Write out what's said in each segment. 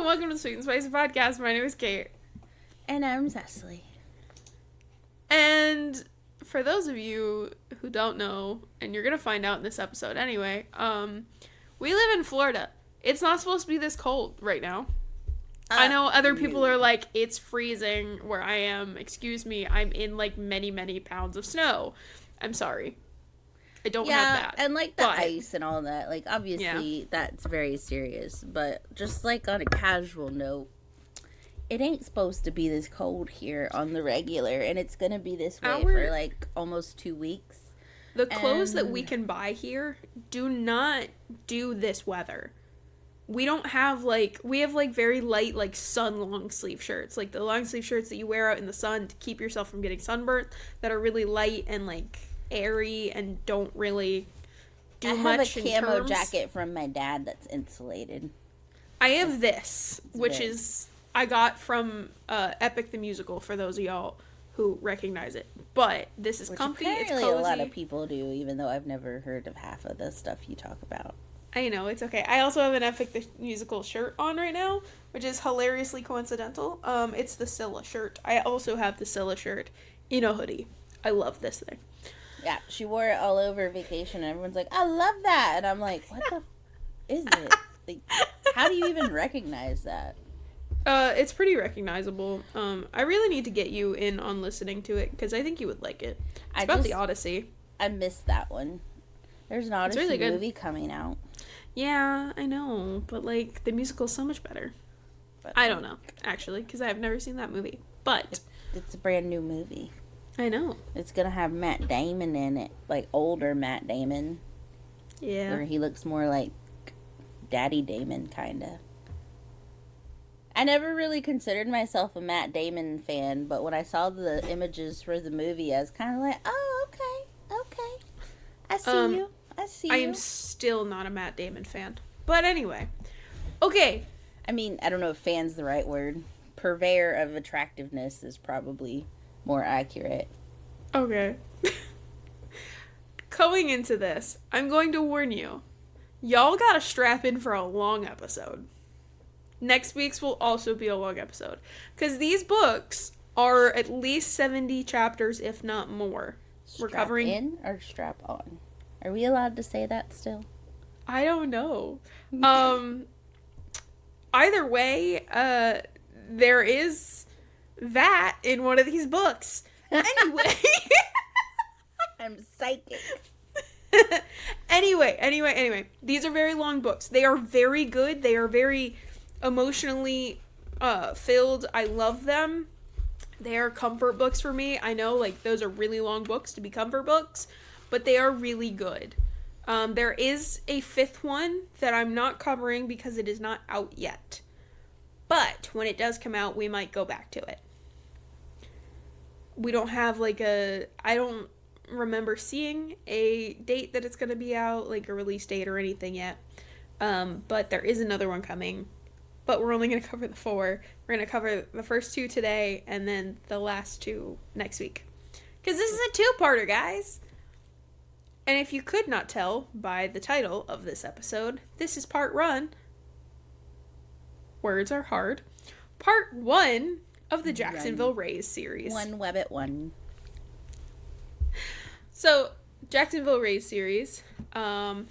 welcome to the Sweet and Spicy Podcast. My name is Kate. And I'm Cecily. And for those of you who don't know, and you're going to find out in this episode anyway, we live in Florida. It's not supposed to be this cold right now. I know other people are like, it's freezing where I am. Excuse me, I'm in like many, many pounds of snow. I'm sorry. I don't have that. And like the ice and all that, like obviously that's very serious. But just like on a casual note, it ain't supposed to be this cold here on the regular, and it's gonna be this way for like almost 2 weeks. The clothes that we can buy here do not do this weather. We don't have we have very light sun long sleeve shirts, like the long sleeve shirts that you wear out in the sun to keep yourself from getting sunburnt, that are really light and airy and don't really do much. I have a camo jacket from my dad that's insulated. I have this, which is I got from Epic the Musical, for those of y'all who recognize it. But this is comfy, it's cozy. A lot of people do, even though I've never heard of half of the stuff you talk about. I know, it's okay. I also have an Epic the Musical shirt on right now, which is hilariously coincidental. It's the Scylla shirt. I also have the Scylla shirt in a hoodie. I love this thing. Yeah, she wore it all over vacation, and everyone's like, I love that! And I'm like, what the is it? Like, how do you even recognize that? It's pretty recognizable. I really need to get you in on listening to it, because I think you would like it. It's about the Odyssey. I missed that one. There's an Odyssey movie coming out. Yeah, I know, but the musical's so much better. But I don't know, actually, because I have never seen that movie. But it's a brand new movie. I know. It's gonna have Matt Damon in it, older Matt Damon. Yeah. Or he looks more like Daddy Damon, kinda. I never really considered myself a Matt Damon fan, but when I saw the images for the movie, I was kind of like, oh, okay. I see you. I am still not a Matt Damon fan. But anyway. Okay. I mean, I don't know if fan's the right word. Purveyor of attractiveness is probably more accurate. Okay. Going into this, I'm going to warn you. Y'all gotta strap in for a long episode. Next week's will also be a long episode. Because these books are at least 70 chapters, if not more. Strap in or strap on? Are we allowed to say that still? I don't know. Either way, there is that in one of these books. Anyway. I'm psychic. Anyway. These are very long books. They are very good. They are very emotionally filled. I love them. They are comfort books for me. I know, those are really long books to be comfort books, but they are really good. There is a fifth one that I'm not covering because it is not out yet. But when it does come out, we might go back to it. We don't have I don't remember seeing a date that it's going to be out, a release date or anything yet. But there is another one coming. But we're only going to cover the 4. We're going to cover the first 2 today, and then the last 2 next week. Because this is a 2-parter, guys. And if you could not tell by the title of this episode, this is part 1. Words are hard. Part 1 of the Jacksonville Rays series. One web at one. So, Jacksonville Rays series. Is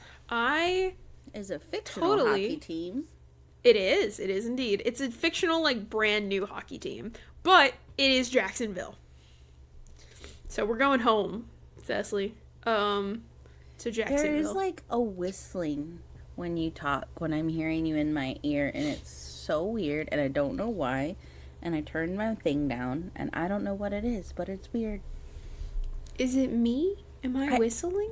a fictional hockey team. It is indeed. It's a fictional, brand new hockey team. But it is Jacksonville. So we're going home, Cecily. To Jacksonville. There's a whistling when you talk, when I'm hearing you in my ear, and it's so weird, and I don't know why. And I turned my thing down, and I don't know what it is, but it's weird. Is it me? Am I whistling?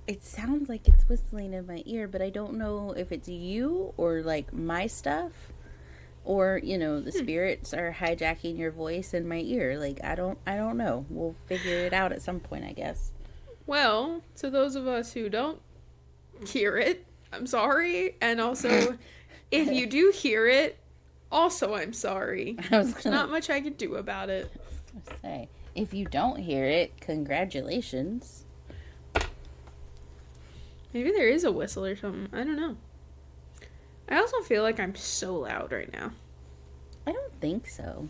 It sounds like it's whistling in my ear, but I don't know if it's you or my stuff, or the spirits are hijacking your voice in my ear. I don't know. We'll figure it out at some point, I guess. Well, to those of us who don't hear it, I'm sorry, and also if you do hear it, also I'm sorry. There's not much I can do about it. I was gonna say, if you don't hear it, congratulations. Maybe there is a whistle or something. I don't know. I also feel like I'm so loud right now. I don't think so.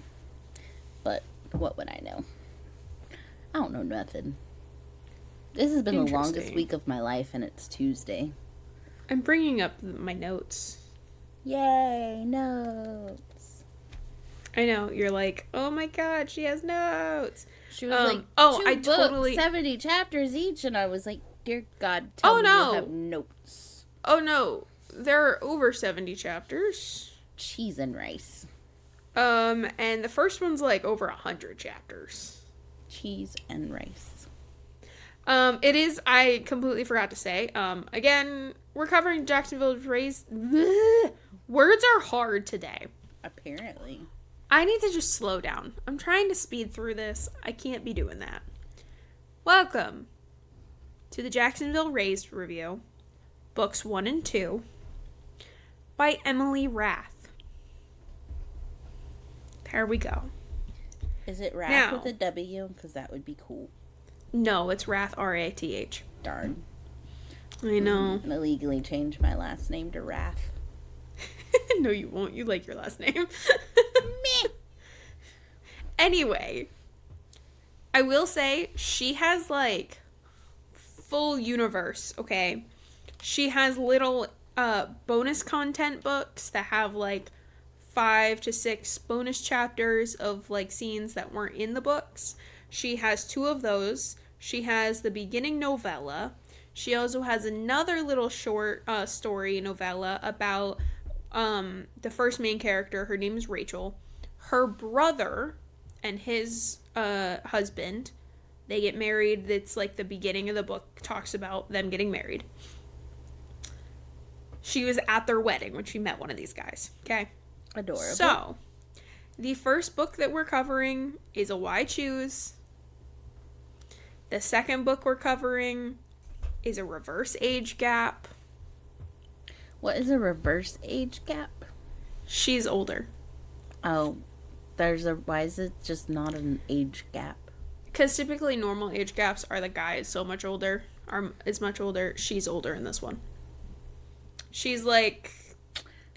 But what would I know? I don't know nothing. This has been the longest week of my life, and it's Tuesday. I'm bringing up my notes. Yay, notes. I know, you're like, oh my god, she has notes. She was like, I totally 70 chapters each, and I was like, dear God, tell me you have notes. Oh no, there are over 70 chapters. Cheese and rice. And the first one's like over 100 chapters. Cheese and rice. It is, I completely forgot to say, again, we're covering Jacksonville Raised. Words are hard today. Apparently. I need to just slow down. I'm trying to speed through this. I can't be doing that. Welcome to the Jacksonville Raised review, books 1 and 2, by Emily Roth. There we go. Is it Rath with a W? Because that would be cool. No, it's Rath, R-A-T-H. Darn. I know. I'm going to legally change my last name to Rath. No, you won't. You like your last name. Meh. Anyway, I will say she has like full universe, okay? She has little bonus content books that have like 5 to 6 bonus chapters of like scenes that weren't in the books. She has 2 of those. She has the beginning novella. She also has another little short story novella about the first main character. Her name is Rachel. Her brother and his husband, they get married. It's like the beginning of the book talks about them getting married. She was at their wedding when she met one of these guys. Okay? Adorable. So, the first book that we're covering is A Why Choose. The second book we're covering is A Reverse Age Gap. What is a reverse age gap? She's older. Oh, why is it just not an age gap? Because typically normal age gaps are the guy is so much older, is much older. She's older in this one. She's like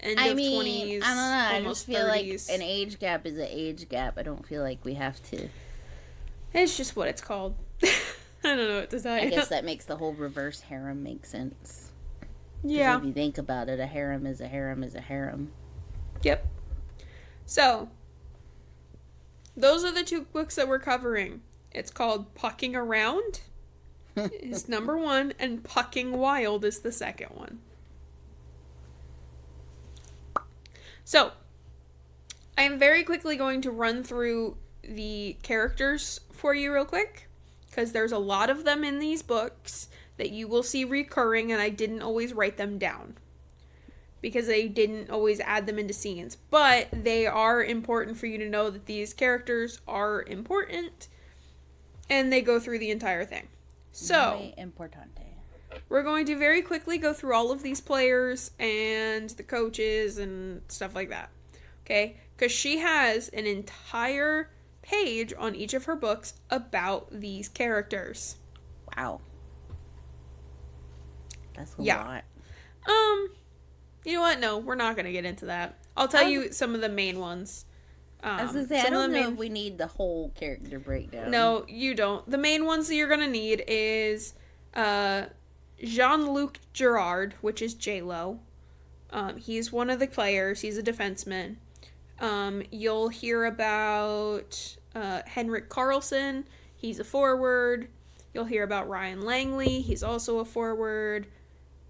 end of 20s, I don't know. I almost just feel 30s. like an age gap is an age gap. I don't feel like we have to. It's just what it's called. I don't know what to tell you. I guess that makes the whole reverse harem make sense. Yeah. If you think about it, a harem is a harem is a harem. Yep. So, those are the 2 books that we're covering. It's called Pucking Around is number 1, and Pucking Wild is the second one. So, I am very quickly going to run through the characters for you real quick, because there's a lot of them in these books that you will see recurring, and I didn't always write them down because I didn't always add them into scenes. But they are important for you to know that these characters are important, and they go through the entire thing. So, muy importante. We're going to very quickly go through all of these players and the coaches and stuff like that. Okay? Because she has an entire page on each of her books about these characters. Wow. That's a lot. You know what? No, we're not going to get into that. I'll tell you some of the main ones. I was going to say, I don't know if we need the whole character breakdown. No, you don't. The main ones that you're going to need is Jean-Luc Girard, which is J-Lo. He's one of the players. He's a defenseman. You'll hear about Henrik Carlson. He's a forward. You'll hear about Ryan Langley. He's also a forward.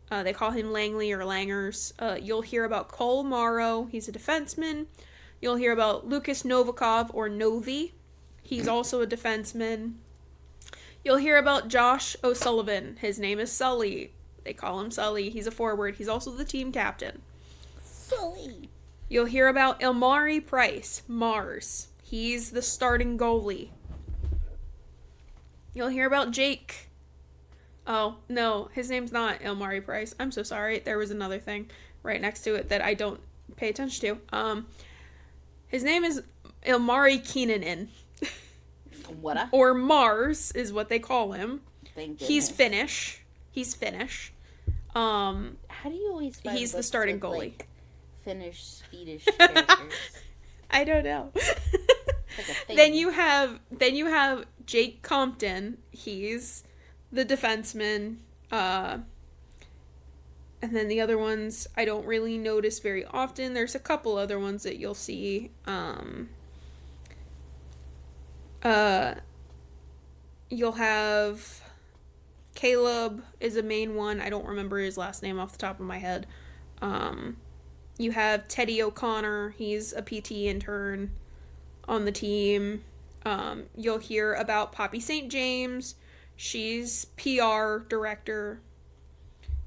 They call him Langley or Langers. You'll hear about Cole Morrow. He's a defenseman. You'll hear about Lucas Novikov or Novi. He's also a defenseman. You'll hear about Josh O'Sullivan. His name is Sully. They call him Sully. He's a forward. He's also the team captain. Sully. You'll hear about Elmari Price, Mars. He's the starting goalie. You'll hear about Jake. Oh, no, his name's not Elmari Price. I'm so sorry. There was another thing right next to it that I don't pay attention to. His name is Elmari Keenanen. What? Or Mars is what they call him. Thank goodness. He's Finnish. How do you always find he's the starting goalie. like, Finnish, Swedish characters? I don't know. Like a thing. Then you have Jake Compton. He's the defenseman. And then the other ones I don't really notice very often. There's a couple other ones that you'll see. You'll have Caleb is a main one. I don't remember his last name off the top of my head. You have Teddy O'Connor. He's a PT intern on the team. You'll hear about Poppy St. James. She's PR director.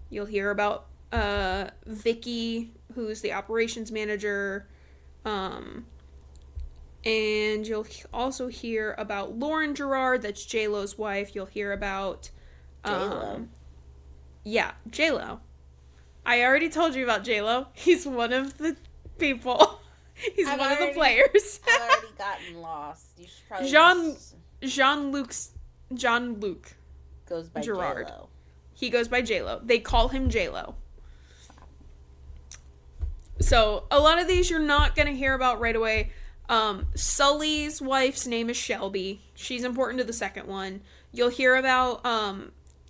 You'll hear about Vicky, who's the operations manager. And you'll also hear about Lauren Gerard, that's J-Lo's wife. You'll hear about... J-Lo. Yeah, J-Lo. I already told you about J-Lo. He's one of the people. He's one of the players. I've already gotten lost. You should probably Jean-Luc goes by Gerard. J-Lo. He goes by J-Lo. They call him J-Lo. So, a lot of these you're not going to hear about right away. Sully's wife's name is Shelby. She's important to the second one. You'll hear about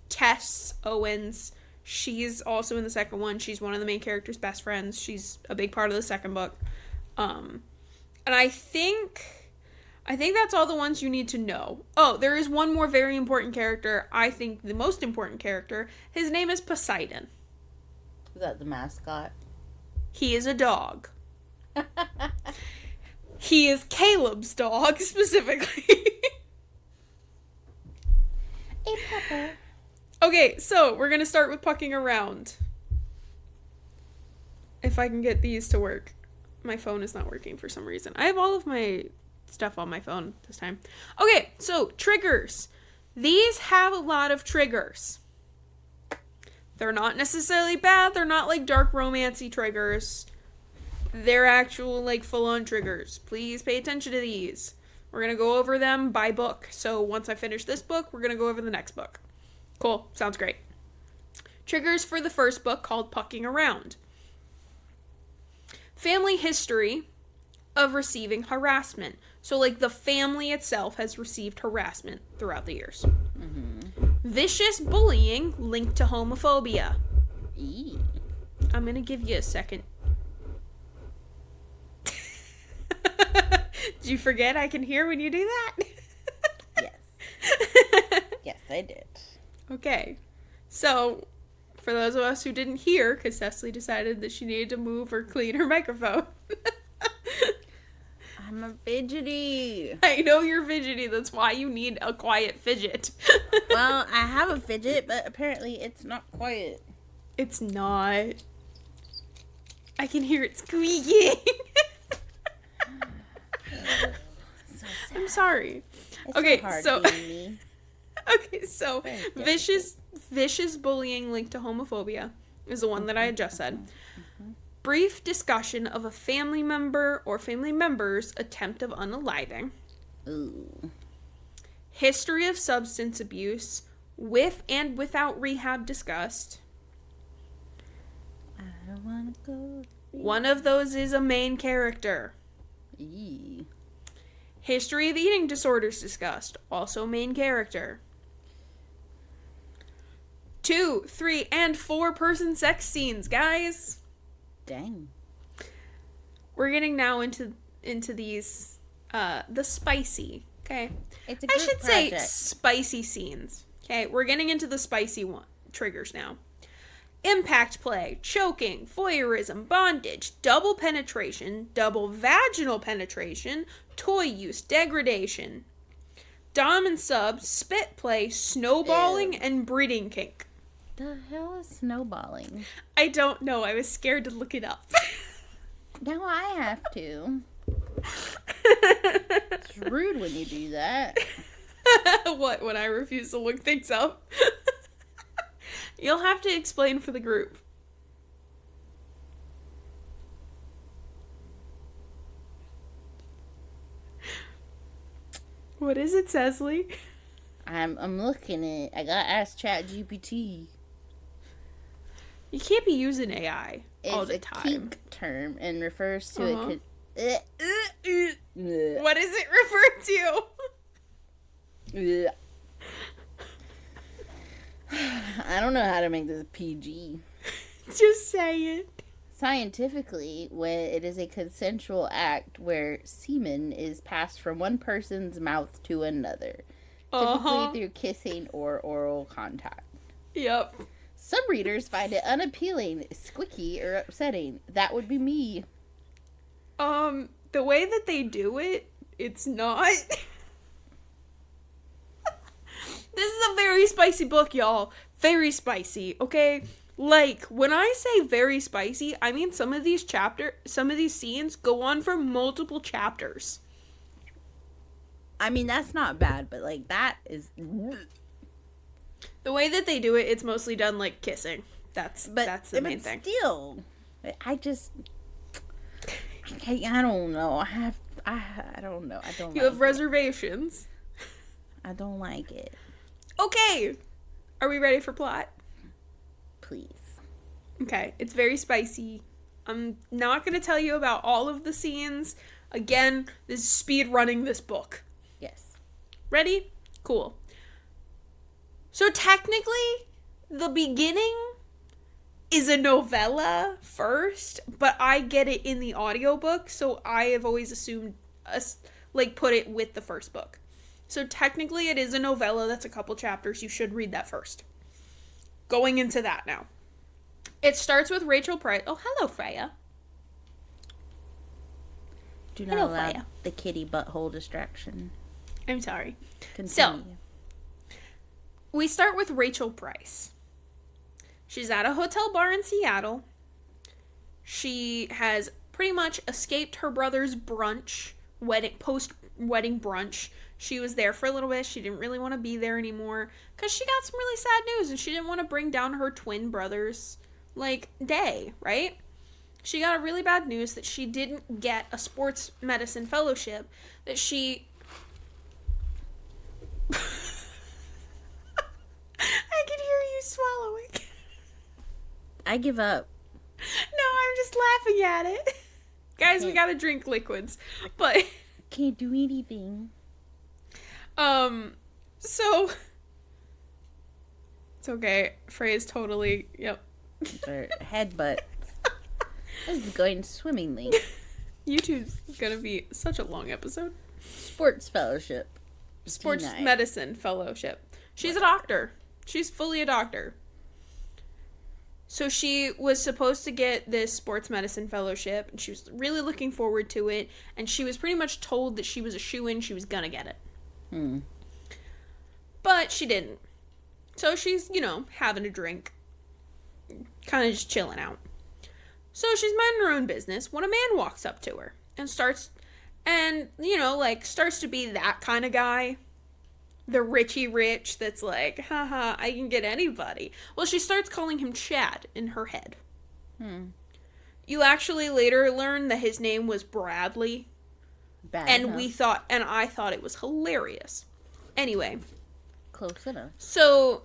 Tess Owens. She's also in the second one. She's one of the main character's best friends. She's a big part of the second book. And I think that's all the ones you need to know. Oh, there is one more very important character. I think the most important character. His name is Poseidon. Is that the mascot? He is a dog. He is Caleb's dog, specifically. A pepper. Okay, so we're going to start with pucking around. If I can get these to work. My phone is not working for some reason. I have all of my stuff on my phone this time. Okay, so triggers. These have a lot of triggers. They're not necessarily bad. They're not like dark romancy triggers. They're actual like full-on triggers. Please pay attention to these. We're going to go over them by book. So once I finish this book, we're going to go over the next book. Cool. Sounds great. Triggers for the first book called Pucking Around. Family history of receiving harassment. So, like, the family itself has received harassment throughout the years. Mm-hmm. Vicious bullying linked to homophobia. Eee. I'm going to give you a second. Did you forget I can hear when you do that? Yes. Yes, I did. Okay. So, for those of us who didn't hear, because Cecily decided that she needed to move or clean her microphone. I'm a fidgety. I know you're fidgety. That's why you need a quiet fidget. Well, I have a fidget, but apparently it's not quiet. It's not. I can hear it squeaking. So I'm sorry. It's Okay, so hard so being me. okay, so vicious bullying linked to homophobia is the one that I had just said. Mm-hmm. Brief discussion of a family member or family member's attempt of unaliving. Ooh. History of substance abuse with and without rehab discussed. I don't want to go. One of those is a main character. Eee. History of eating disorders discussed. Also main character. 2, 3, and 4-person sex scenes, guys. Dang. We're getting now into these the spicy. Okay. It's a I group should say project. spicy scenes. Okay, we're getting into the spicy one triggers now. Impact play, choking, voyeurism, bondage, double penetration, double vaginal penetration, toy use, degradation, dom and sub, spit play, snowballing, Ew. and breeding kink. The hell is snowballing? I don't know. I was scared to look it up. Now I have to. It's rude when you do that. What, when I refuse to look things up? You'll have to explain for the group. What is it, Cecily? I'm looking at it. I gotta ask ChatGPT. You can't be using AI all It's the a time. kink term and refers to Uh-huh. a... What is it referred to? I don't know how to make this PG. Just say it. Scientifically, when it is a consensual act where semen is passed from one person's mouth to another, typically through kissing or oral contact. Yep. Some readers find it unappealing, squicky, or upsetting. That would be me. The way that they do it, it's not. This is a very spicy book, y'all. Very spicy, okay? Like, when I say very spicy, I mean some of these scenes go on for multiple chapters. I mean, that's not bad, but, like, that is... The way that they do it, it's mostly done, like, kissing. That's the main thing. Still, I don't know. I don't know. I don't You like have it. reservations. I don't like it. Okay. Are we ready for plot? Please. Okay, it's very spicy. I'm not going to tell you about all of the scenes. Again, this is speed running this book. Yes. Ready? Cool. So technically, the beginning is a novella first, but I get it in the audiobook, so I have always assumed, put it with the first book. So technically it is a novella that's a couple chapters. You should read that first. Going into that now. It starts with Rachel Price. Oh, hello, Freya. Do not Hello, allow Freya. the kitty butthole distraction. I'm sorry. Continue. So, we start with Rachel Price. She's at a hotel bar in Seattle. She has pretty much escaped her brother's brunch, post-wedding brunch. She was there for a little bit. She didn't really want to be there anymore because she got some really sad news and she didn't want to bring down her twin brother's, day, right? She got a really bad news that she didn't get a sports medicine fellowship, that she... I can hear you swallowing. I give up. No, I'm just laughing at it. Guys, we gotta drink liquids. But... Can't do anything. So... It's okay. Freya's totally... Yep. Or headbutt. This is going swimmingly. YouTube's gonna be such a long episode. Sports fellowship. Sports D9. medicine fellowship. She's a doctor. She's fully a doctor. So she was supposed to get this sports medicine fellowship, and she was really looking forward to it, and she was pretty much told that she was a shoo-in, she was gonna get it. But she didn't. So she's, having a drink. Kind of just chilling out. So she's minding her own business when a man walks up to her and starts to be that kind of guy. The richy rich that's like, haha, I can get anybody. Well, she starts calling him Chad in her head. You actually later learn that his name was Bradley. Bad And enough. I thought it was hilarious. Anyway. Close enough. So,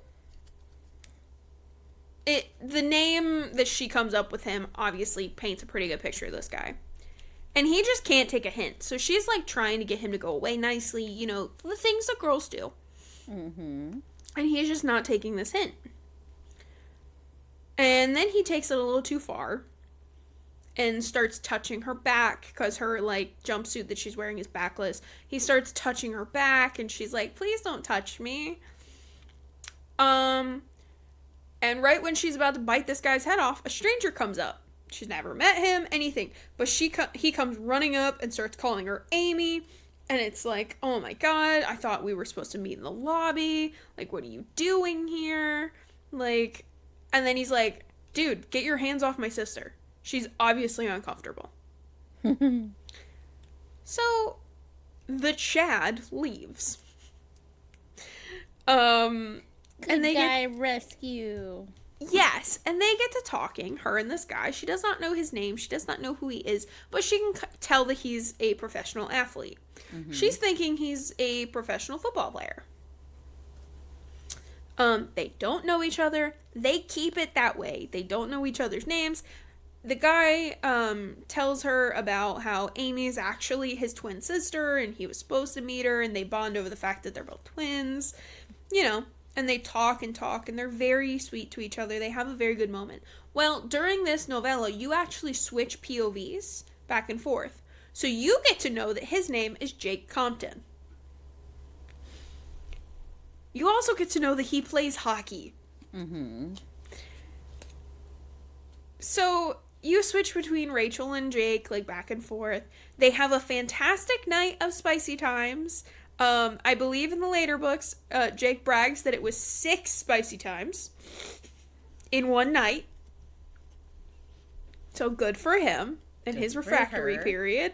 the name that she comes up with him obviously paints a pretty good picture of this guy. And he just can't take a hint. So she's trying to get him to go away nicely, the things that girls do. And he's just not taking this hint. And then he takes it a little too far and starts touching her back because her jumpsuit that she's wearing is backless. He starts touching her back and she's like, please don't touch me. And right when she's about to bite this guy's head off, a stranger comes up. She's never met him, anything. But he comes running up and starts calling her Amy. And it's like, oh my god, I thought we were supposed to meet in the lobby. What are you doing here? And then he's like, dude, get your hands off my sister. She's obviously uncomfortable. So, the Chad leaves. And they Guy rescue. Yes, and they get to talking, her and this guy. She does not know his name. She does not know who he is, but she can tell that he's a professional athlete. She's thinking he's a professional football player. They don't know each other. They keep it that way. They don't know each other's names. The guy tells her about how Amy is actually his twin sister and he was supposed to meet her, and they bond over the fact that they're both twins, you know, and they talk and talk, and they're very sweet to each other. They have a very good moment. Well, during this novella, you actually switch POVs back and forth. So you get to know that his name is Jake Compton. You also get to know that he plays hockey. Mm-hmm. So you switch between Rachel and Jake, like, back and forth. They have a fantastic night of spicy times. I believe in the later books, Jake brags that it was 6 spicy times in one night. So good for him and his refractory period.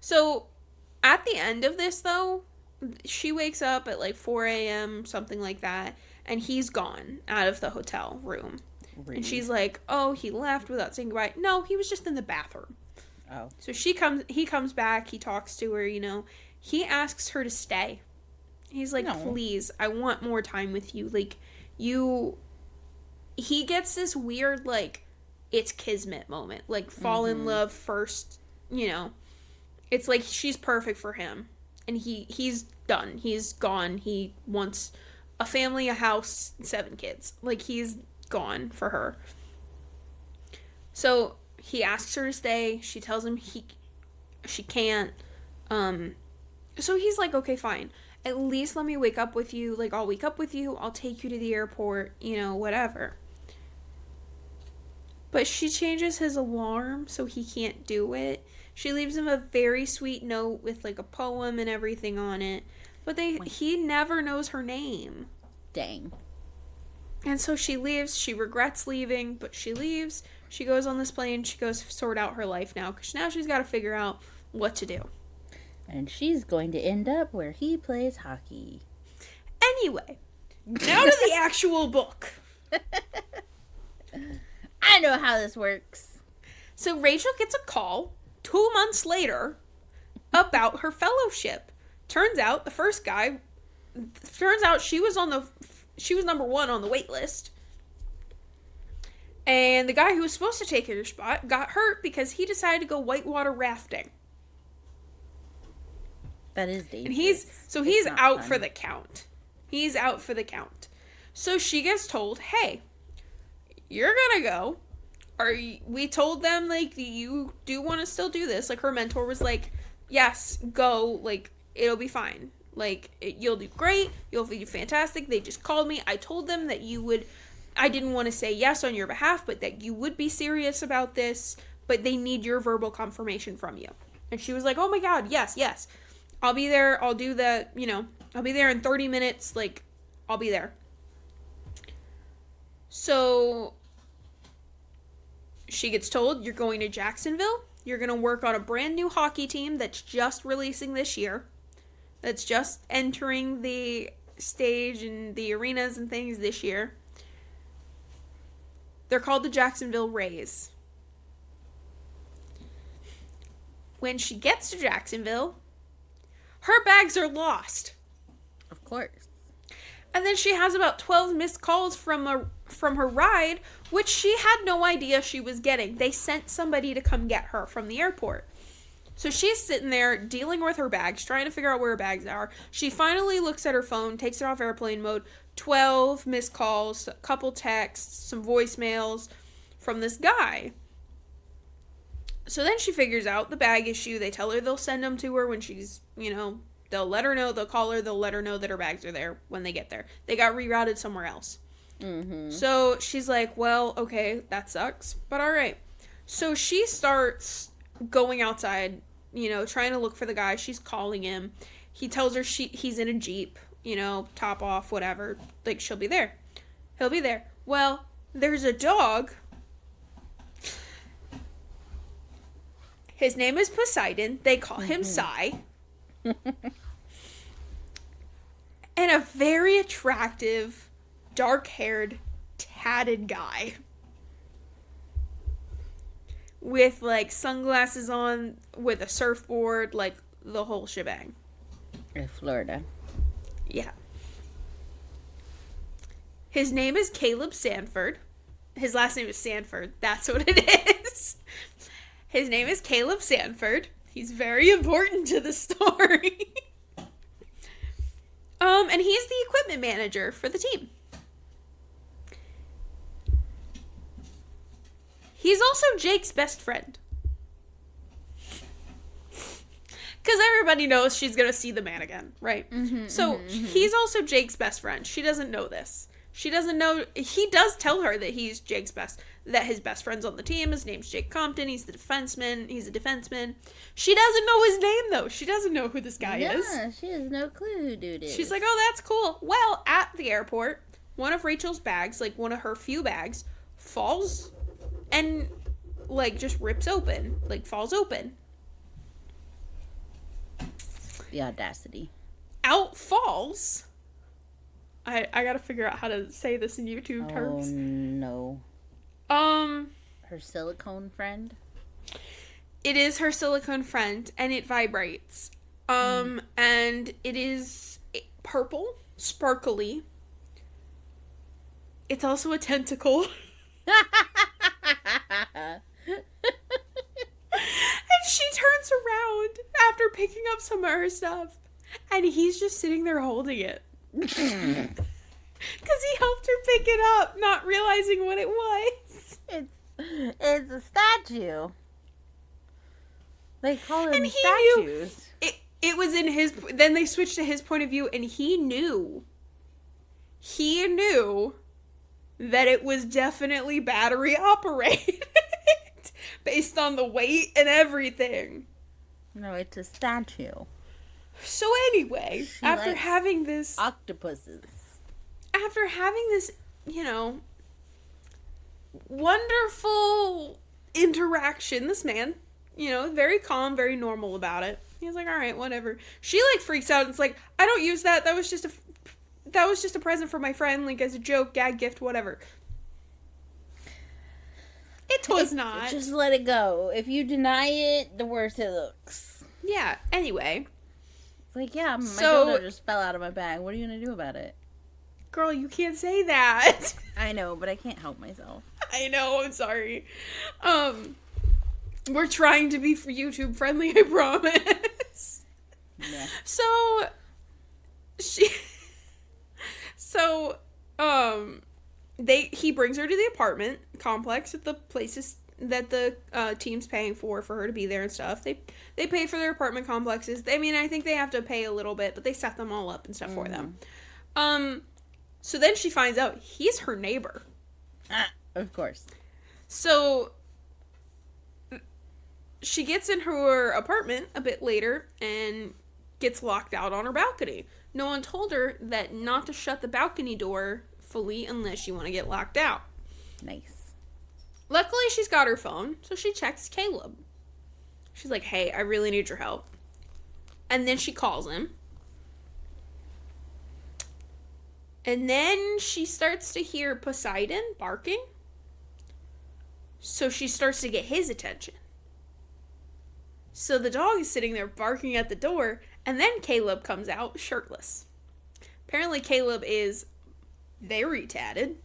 So at the end of this, though, she wakes up at like 4 a.m., something like that, and he's gone out of the hotel room. Really? And she's like, oh, he left without saying goodbye. No, he was just in the bathroom. Oh. So he comes back, he talks to her, you know. He asks her to stay. He's like, no. Please, I want more time with you. Like, he gets this weird, like, it's kismet moment. Like, fall in love first, you know. It's like she's perfect for him. And he's done. He's gone. He wants a family, a house, 7 kids. Like, he's gone for her. So he asks her to stay. She tells him she can't. So he's like, okay, fine. At least let me wake up with you. Like, I'll wake up with you. I'll take you to the airport. You know, whatever. But she changes his alarm so he can't do it. She leaves him a very sweet note with, like, a poem and everything on it. But he never knows her name. Dang. And so she leaves. She regrets leaving, but she leaves. She goes on this plane. She goes sort out her life now, because now she's got to figure out what to do. And she's going to end up where he plays hockey. Anyway, now to the actual book. I know how this works. So Rachel gets a call 2 months later about her fellowship. Turns out she was number 1 on the wait list. And the guy who was supposed to take her spot got hurt because he decided to go whitewater rafting. That is dangerous. And he's out for the count. He's out for the count. So she gets told, hey, you're gonna go. We told them, like, you do want to still do this. Like, her mentor was like, yes, go. Like, it'll be fine. Like, you'll do great. You'll be fantastic. They just called me. I told them that you would. I didn't want to say yes on your behalf, but that you would be serious about this. But they need your verbal confirmation from you. And she was like, oh my God, yes. I'll be there. I'll do that. You know, I'll be there in 30 minutes. Like, I'll be there. So she gets told, you're going to Jacksonville. You're going to work on a brand new hockey team that's just releasing this year. That's just entering the stage and the arenas and things this year. They're called the Jacksonville Rays. When she gets to Jacksonville, her bags are lost. Of course. And then she has about 12 missed calls from her ride, which she had no idea she was getting. They sent somebody to come get her from the airport. So she's sitting there dealing with her bags, trying to figure out where her bags are. She finally looks at her phone, takes it off airplane mode. 12 missed calls, a couple texts, some voicemails from this guy. So then she figures out the bag issue. They tell her they'll send them to her when she's, you know, they'll let her know, they'll call her, they'll let her know that her bags are there when they get there. They got rerouted somewhere else. Mm-hmm. So she's like, well, okay, that sucks, but all right. So she starts going outside, you know, trying to look for the guy. She's calling him. He tells her he's in a Jeep, you know, top off, whatever. Like, she'll be there. He'll be there. Well, there's a dog. His name is Poseidon. They call him Psy. And a very attractive, dark-haired, tatted guy. With, like, sunglasses on, with a surfboard, like, the whole shebang. In Florida. Yeah. His name is Caleb Sanford. His last name is Sanford. That's what it is. His name is Caleb Sanford. He's very important to the story. And he's the equipment manager for the team. He's also Jake's best friend. Because everybody knows she's going to see the man again, right? He's also Jake's best friend. She doesn't know this. She doesn't know. He does tell her that he's that his best friend's on the team. His name's Jake Compton. He's a defenseman. She doesn't know his name, though. She doesn't know who this guy is. Yeah, she has no clue who dude is. She's like, oh, that's cool. Well, at the airport, one of Rachel's bags, like one of her few bags, falls and, like, just rips open. Like, falls open. The audacity. Out falls. I gotta figure out how to say this in YouTube terms. Oh, no. Her silicone friend? It is her silicone friend, and it vibrates. And it is purple, sparkly. It's also a tentacle. And she turns around after picking up some of her stuff, and he's just sitting there holding it. Because he helped her pick it up, not realizing what it was. It's a statue. They call them And he statues. knew it was in his. Then they switched to his point of view, and he knew. He knew that it was definitely battery operated, based on the weight and everything. No, it's a statue. So anyway, after having this octopuses. After having this, wonderful interaction, this man, very calm, very normal about it. He's like, all right, whatever. She, like, freaks out and it's like, I don't use that. That was just a present for my friend, like, as a joke, gag gift, whatever. It was not. Just let it go. If you deny it, the worse it looks. Yeah, anyway. It's like, yeah, my dildo just fell out of my bag. What are you going to do about it? Girl, you can't say that. I know, but I can't help myself. I know, I'm sorry. We're trying to be for YouTube friendly, I promise. Yeah. He brings her to the apartment complex at the places that the team's paying for her to be there and stuff. They pay for their apartment complexes. I mean, I think they have to pay a little bit, but they set them all up and stuff for them. So then she finds out he's her neighbor. Of course. So she gets in her apartment a bit later and gets locked out on her balcony. No one told her that not to shut the balcony door fully unless you want to get locked out. Nice. Luckily, she's got her phone, so she checks Caleb. She's like, hey, I really need your help. And then she calls him. And then she starts to hear Poseidon barking. So she starts to get his attention. So the dog is sitting there barking at the door, and then Caleb comes out shirtless. Apparently Caleb is very tatted.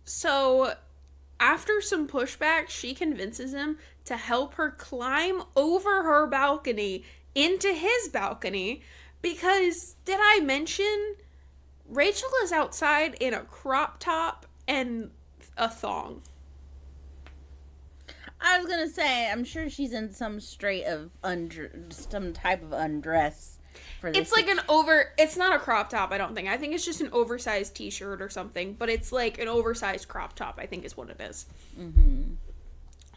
So after some pushback, she convinces him to help her climb over her balcony into his balcony because, did I mention, Rachel is outside in a crop top and a thong. I was gonna say, I'm sure she's in some some type of undress for this. It's like it's not a crop top, I don't think. I think it's just an oversized t-shirt or something, but it's like an oversized crop top, I think is what it is. Mm-hmm.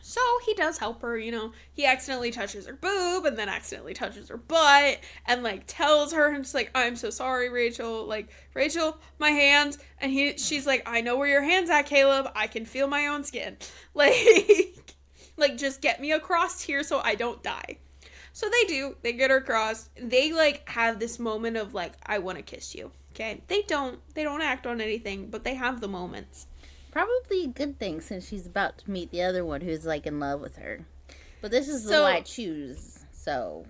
So he does help her, he accidentally touches her boob and then accidentally touches her butt and, like, tells her and just like, I'm so sorry, Rachel. Like, Rachel, my hands. And she's like, I know where your hand's at, Caleb. I can feel my own skin. Like, just get me across here so I don't die. So they do. They get her across. They, like, have this moment of, like, I want to kiss you. Okay? They don't act on anything, but they have the moments. Probably a good thing since she's about to meet the other one who's, like, in love with her. But this is the one I choose, so.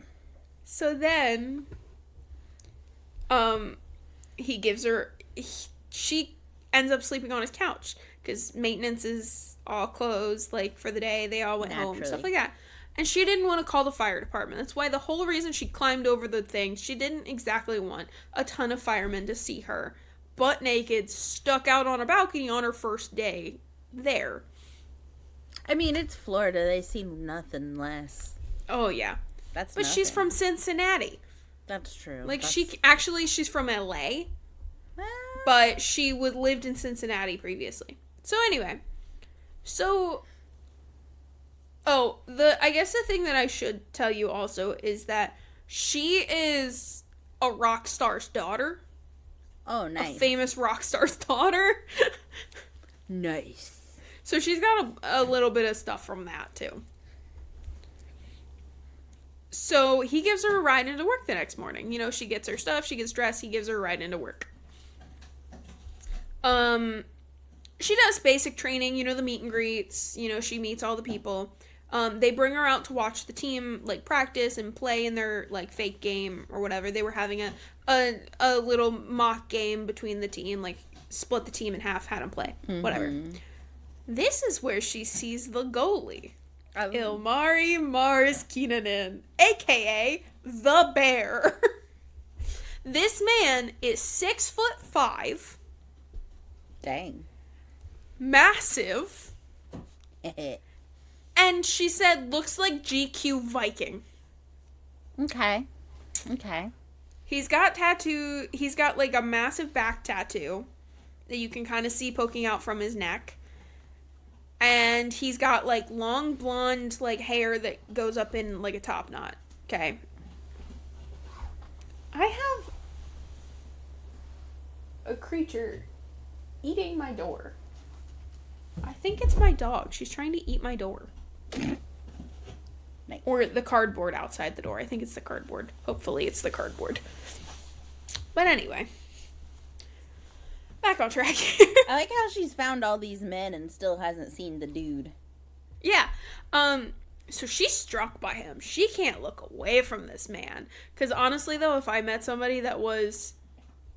So then, she ends up sleeping on his couch because maintenance is all closed, like, for the day. They all went home, stuff like that. And she didn't want to call the fire department. That's why the whole reason she climbed over the thing, she didn't exactly want a ton of firemen to see her butt naked, stuck out on a balcony on her first day there. I mean, it's Florida. They see nothing less. Oh, yeah. But she's from Cincinnati. That's true. Like, she's from LA. But she lived in Cincinnati previously. So anyway. I guess the thing that I should tell you also is that she is a rock star's daughter. Oh, nice. A famous rock star's daughter. Nice. So she's got a little bit of stuff from that, too. So he gives her a ride into work the next morning. You know, she gets her stuff, she gets dressed, he gives her a ride into work. She does basic training, you know, the meet and greets, you know, she meets all the people. They bring her out to watch the team, like, practice and play in their, like, fake game or whatever. They were having a little mock game between the team, like, split the team in half, had them play, whatever. This is where she sees the goalie, Ilmari Mars Keenanen, a.k.a. the Bear. This man is 6'5". Dang. Massive. And she said, looks like GQ Viking. Okay. He's got like a massive back tattoo that you can kind of see poking out from his neck. And he's got like long blonde like hair that goes up in like a top knot. Okay. I have a creature eating my door. I think it's my dog. She's trying to eat my door. Nice. Or the cardboard outside the door. I think it's the cardboard. Hopefully it's the cardboard. But anyway. Back on track here. I like how she's found all these men and still hasn't seen the dude. Yeah. So she's struck by him. She can't look away from this man. Because honestly, though, if I met somebody that was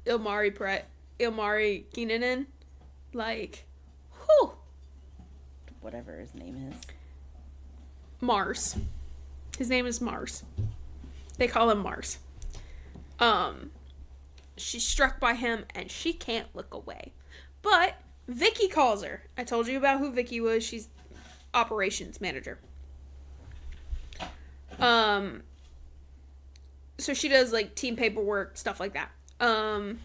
Ilmari Keenanen, like, whew. Whatever his name is. Mars. His name is Mars. They call him Mars. She's struck by him and she can't look away. But Vicky calls her. I told you about who Vicky was. She's operations manager. So she does like team paperwork, stuff like that. I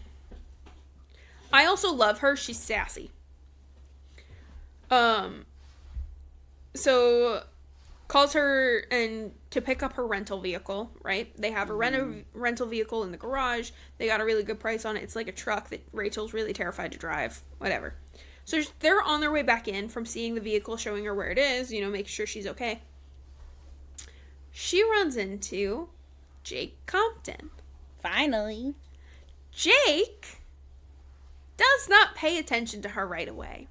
also love her. She's sassy. So calls her and to pick up her rental vehicle, right? They have a rental vehicle in the garage. They got a really good price on it. It's like a truck that Rachel's really terrified to drive, whatever. So they're on their way back in from seeing the vehicle, showing her where it is, you know, making sure she's okay. She runs into Jake Compton. Finally. Jake does not pay attention to her right away.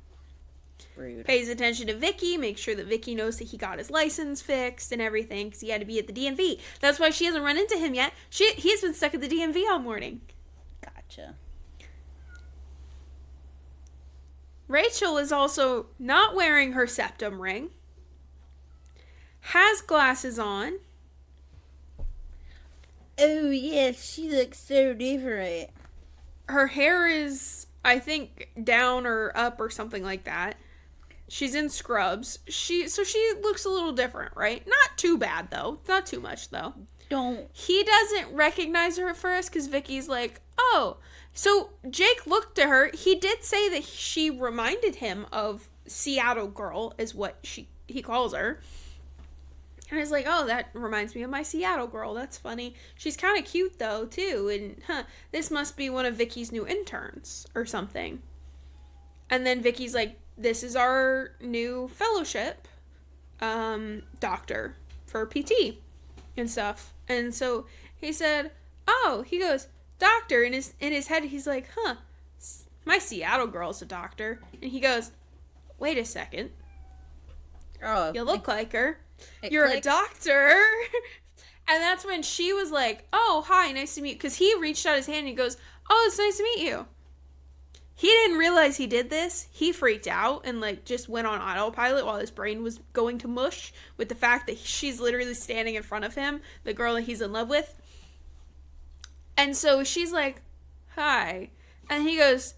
Rude. Pays attention to Vicky, makes sure that Vicky knows that he got his license fixed and everything because he had to be at the DMV. That's why she hasn't run into him yet. He's been stuck at the DMV all morning. Gotcha. Rachel is also not wearing her septum ring. Has glasses on. Oh, yes, she looks so different. Her hair is, I think, down or up or something like that. She's in scrubs. She looks a little different, right? Not too bad, though. Not too much, though. He doesn't recognize her at first because Vicky's like, oh. So Jake looked at her. He did say that she reminded him of Seattle Girl, is what he calls her. And he's like, oh, that reminds me of my Seattle Girl. That's funny. She's kind of cute, though, too. And, this must be one of Vicky's new interns or something. And then Vicky's like, this is our new fellowship doctor for PT and stuff. And so he said, oh, he goes, doctor. In his head, he's like, my Seattle Girl's a doctor. And he goes, wait a second. Oh, You look like her. You're a doctor. And that's when she was like, oh, hi, nice to meet you. Because he reached out his hand and he goes, oh, it's nice to meet you. He didn't realize he did this. He freaked out and, like, just went on autopilot while his brain was going to mush with the fact that she's literally standing in front of him, the girl that he's in love with. And so she's like, hi. And he goes,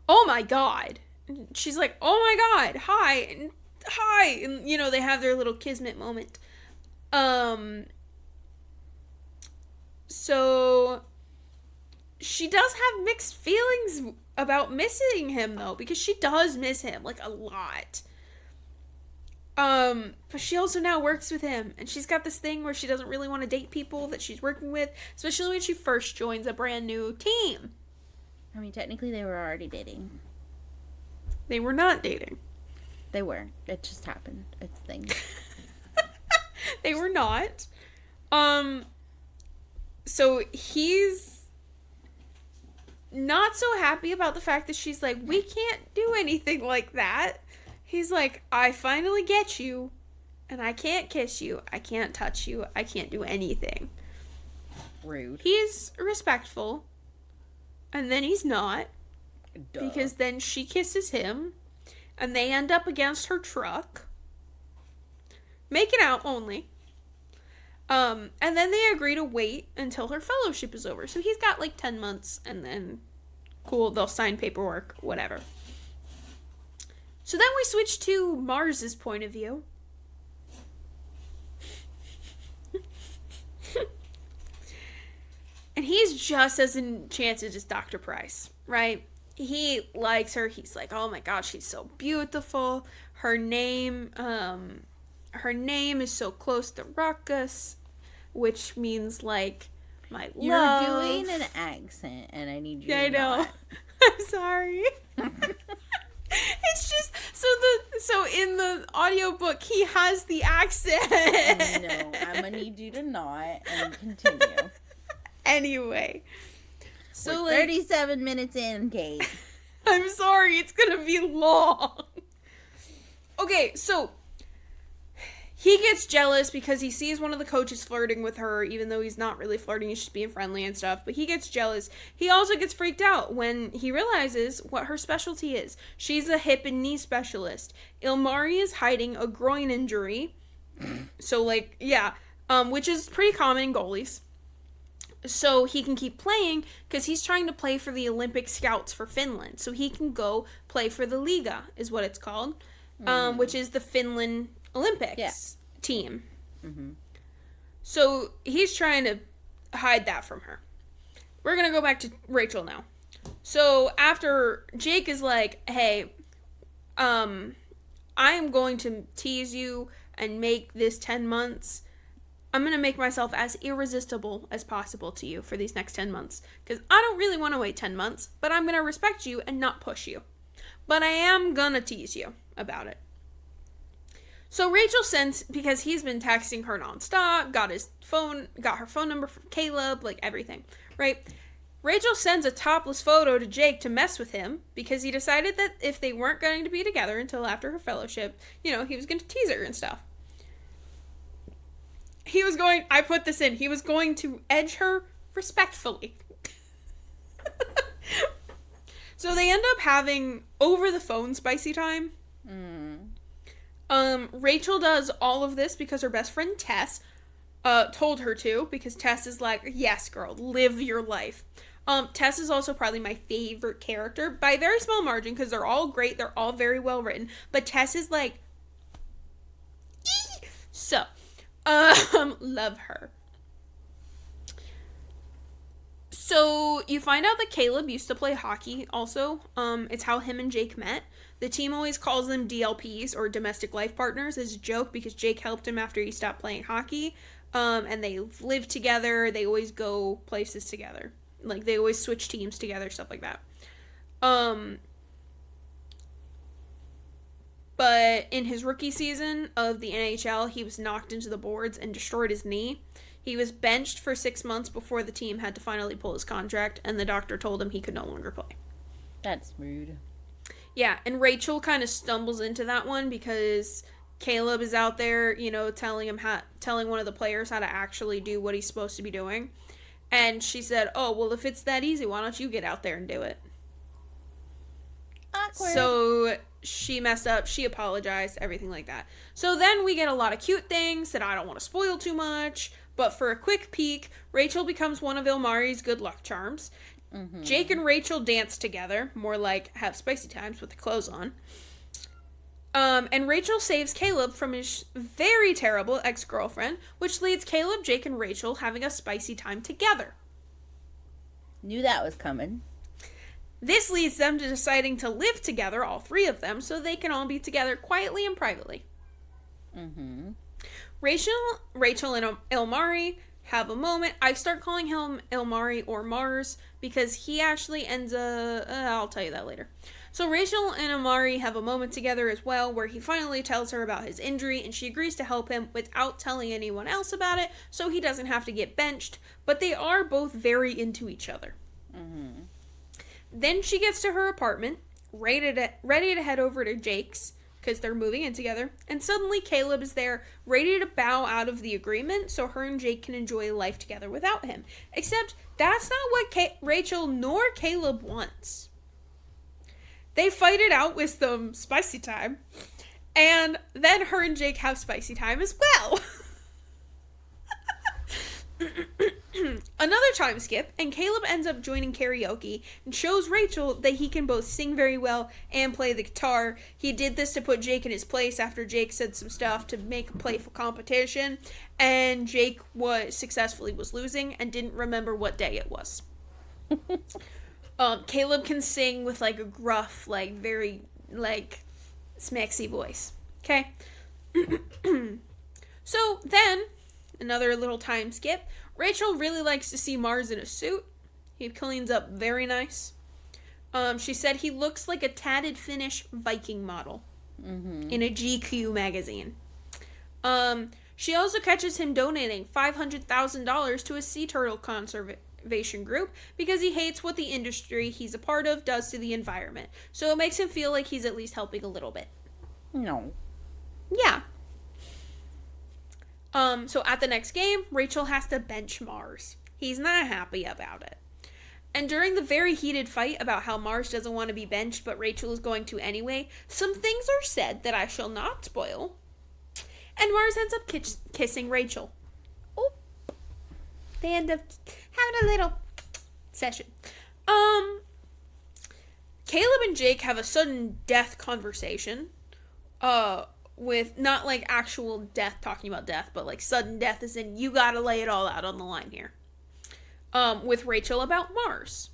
oh my God. And she's like, oh my God, hi. And hi. And, you know, they have their little kismet moment. So she does have mixed feelings about missing him, though, because she does miss him, like, a lot. But she also now works with him, and she's got this thing where she doesn't really want to date people that she's working with, especially when she first joins a brand new team. I mean, technically they were already dating. They were not dating. They were. It just happened. It's a thing. They were not. So he's not so happy about the fact that she's like, we can't do anything like that. He's like, I finally get you, and I can't kiss you, I can't touch you, I can't do anything. Rude. He's respectful, and then he's not. Duh. Because then she kisses him, and they end up against her truck. Making out only. And then they agree to wait until her fellowship is over. So he's got like 10 months, and then cool, they'll sign paperwork, whatever. So then we switch to Mars's point of view. And he's just as enchanted as Dr. Price, right? He likes her. He's like, oh my gosh, she's so beautiful. Her name is so close to Ruckus, which means like my You're love. doing an accent, and I need you Yeah, to I know. not. I'm sorry. It's just so in the audiobook he has the accent. No, I'm gonna need you to not and continue. Anyway. So We're 37 minutes in, Kate. I'm sorry, it's gonna be long. Okay, so he gets jealous because he sees one of the coaches flirting with her, even though he's not really flirting, he's just being friendly and stuff. But he gets jealous. He also gets freaked out when he realizes what her specialty is. She's a hip and knee specialist. Ilmari is hiding a groin injury. So, like, yeah, which is pretty common in goalies. So he can keep playing because he's trying to play for the Olympic Scouts for Finland. So he can go play for the Liga, is what it's called, which is the Finland Olympics team. Mm-hmm. So he's trying to hide that from her. We're going to go back to Rachel now. So after Jake is like, hey, I am going to tease you and make this 10 months. I'm going to make myself as irresistible as possible to you for these next 10 months. Because I don't really want to wait 10 months, but I'm going to respect you and not push you. But I am going to tease you about it. So Rachel sends, because he's been texting her nonstop, got her phone number from Caleb, like everything, right? Rachel sends a topless photo to Jake to mess with him because he decided that if they weren't going to be together until after her fellowship, he was going to tease her and stuff. I put this in, he was going to edge her respectfully. So they end up having over the phone spicy time. Rachel does all of this because her best friend Tess told her to, because Tess is like, yes, girl, live your life. Tess is also probably my favorite character by a very small margin because they're all great, they're all very well written, but Tess is like, ee! So, love her. So you find out that Caleb used to play hockey also. It's how him and Jake met. The team always calls them DLPs, or domestic life partners, as a joke because Jake helped him after he stopped playing hockey. And they live together. They always go places together. Like, they always switch teams together, stuff like that. But in his rookie season of the NHL, he was knocked into the boards and destroyed his knee. He was benched for 6 months before the team had to finally pull his contract, and the doctor told him he could no longer play. That's rude. Yeah, and Rachel kind of stumbles into that one because Caleb is out there, telling one of the players how to actually do what he's supposed to be doing. And she said, "Oh, well, if it's that easy, why don't you get out there and do it?" Awkward. So she messed up. She apologized, everything like that. So then we get a lot of cute things that I don't want to spoil too much. But for a quick peek, Rachel becomes one of Ilmari's good luck charms. Mm-hmm. Jake and Rachel dance together, more like have spicy times with the clothes on. And Rachel saves Caleb from his very terrible ex-girlfriend, which leads Caleb, Jake, and Rachel having a spicy time together. Knew that was coming. This leads them to deciding to live together, all three of them, so they can all be together quietly and privately. Mm-hmm. Rachel and Ilmari have a moment. I start calling him Ilmari or Mars because he actually ends I'll tell you that later. So Rachel and Ilmari have a moment together as well where he finally tells her about his injury and she agrees to help him without telling anyone else about it so he doesn't have to get benched, but they are both very into each other. Mm-hmm. Then she gets to her apartment, ready to head over to Jake's, because they're moving in together, and suddenly Caleb is there, ready to bow out of the agreement so her and Jake can enjoy life together without him. Except, that's not what Rachel nor Caleb wants. They fight it out with some spicy time, and then her and Jake have spicy time as well. Another time skip, and Caleb ends up joining karaoke and shows Rachel that he can both sing very well and play the guitar. He did this to put Jake in his place after Jake said some stuff to make a playful competition, and Jake was losing and didn't remember what day it was. Caleb can sing with like a gruff, like very like smexy voice. Okay. So then, another little time skip. Rachel really likes to see Mars in a suit. He cleans up very nice. She said he looks like a tatted Finnish Viking model in a GQ magazine. She also catches him donating $500,000 to a sea turtle conservation group because he hates what the industry he's a part of does to the environment. So it makes him feel like he's at least helping a little bit. No. Yeah. So at the next game, Rachel has to bench Mars. He's not happy about it. And during the very heated fight about how Mars doesn't want to be benched, but Rachel is going to anyway, some things are said that I shall not spoil. And Mars ends up kissing Rachel. Oh. They end up having a little session. Caleb and Jake have a sudden death conversation. With not like actual death, talking about death, but like sudden death as in you gotta lay it all out on the line here. With Rachel about Mars.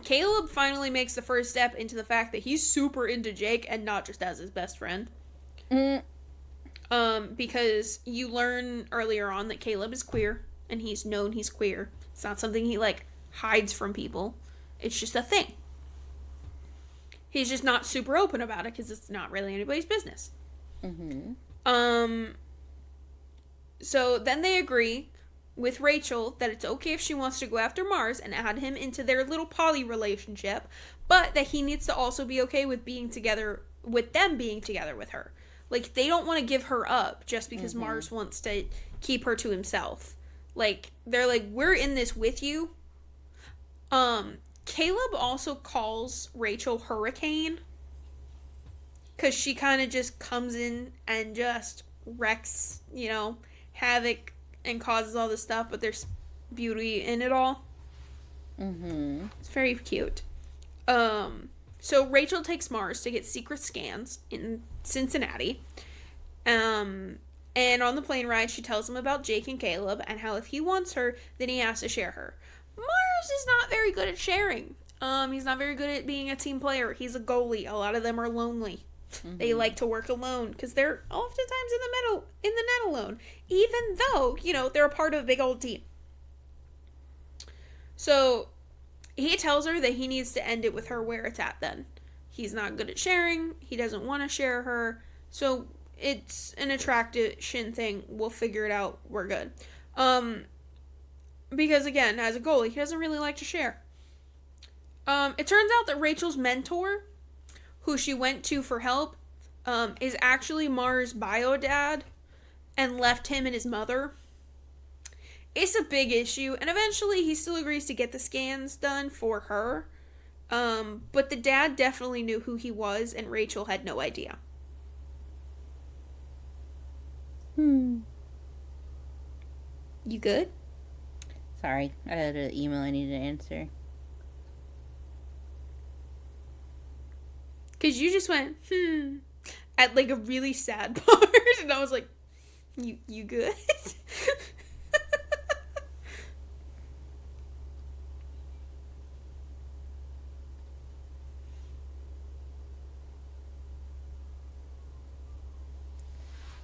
Caleb finally makes the first step into the fact that he's super into Jake and not just as his best friend. Because you learn earlier on that Caleb is queer and he's known he's queer. It's not something he like hides from people. It's just a thing. He's just not super open about it because it's not really anybody's business. Mm-hmm. So then they agree with Rachel that it's okay if she wants to go after Mars and add him into their little poly relationship, but that he needs to also be okay with them being together with her. Like, they don't want to give her up just because Mars wants to keep her to himself. Like, they're like, we're in this with you. Caleb also calls Rachel Hurricane because she kind of just comes in and just wrecks, havoc and causes all this stuff, but there's beauty in it all. It's very cute. So Rachel takes Mars to get secret scans in Cincinnati. And on the plane ride, she tells him about Jake and Caleb and how if he wants her, then he has to share her. Mars is not very good at sharing. He's not very good at being a team player. He's a goalie. A lot of them are lonely. They like to work alone because they're oftentimes in the net alone, even though, they're a part of a big old team. So he tells her that he needs to end it with her where it's at then. He's not good at sharing. He doesn't want to share her. So it's an attraction thing. We'll figure it out. We're good. Because again, as a goalie, he doesn't really like to share. It turns out that Rachel's mentor, who she went to for help, is actually Mars' bio dad and left him and his mother. It's a big issue, and eventually he still agrees to get the scans done for her. But the dad definitely knew who he was, and Rachel had no idea. You good? Sorry, I had an email I needed to answer. Because you just went, at like a really sad part, and I was like, you good?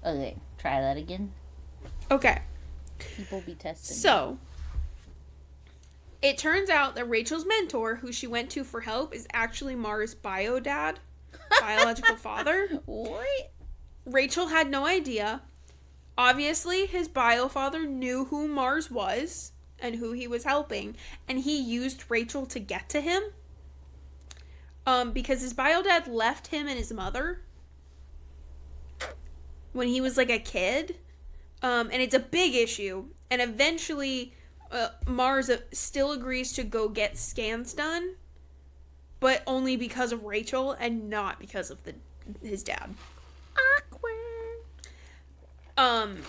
Okay, try that again. Okay. People be testing. So, it turns out that Rachel's mentor, who she went to for help, is actually Mars' bio dad, biological father. What? Rachel had no idea. Obviously, his bio father knew who Mars was and who he was helping, and he used Rachel to get to him. Because his bio dad left him and his mother when he was like a kid. And it's a big issue. And eventually, Mars still agrees to go get scans done, but only because of Rachel and not because of his dad. Awkward.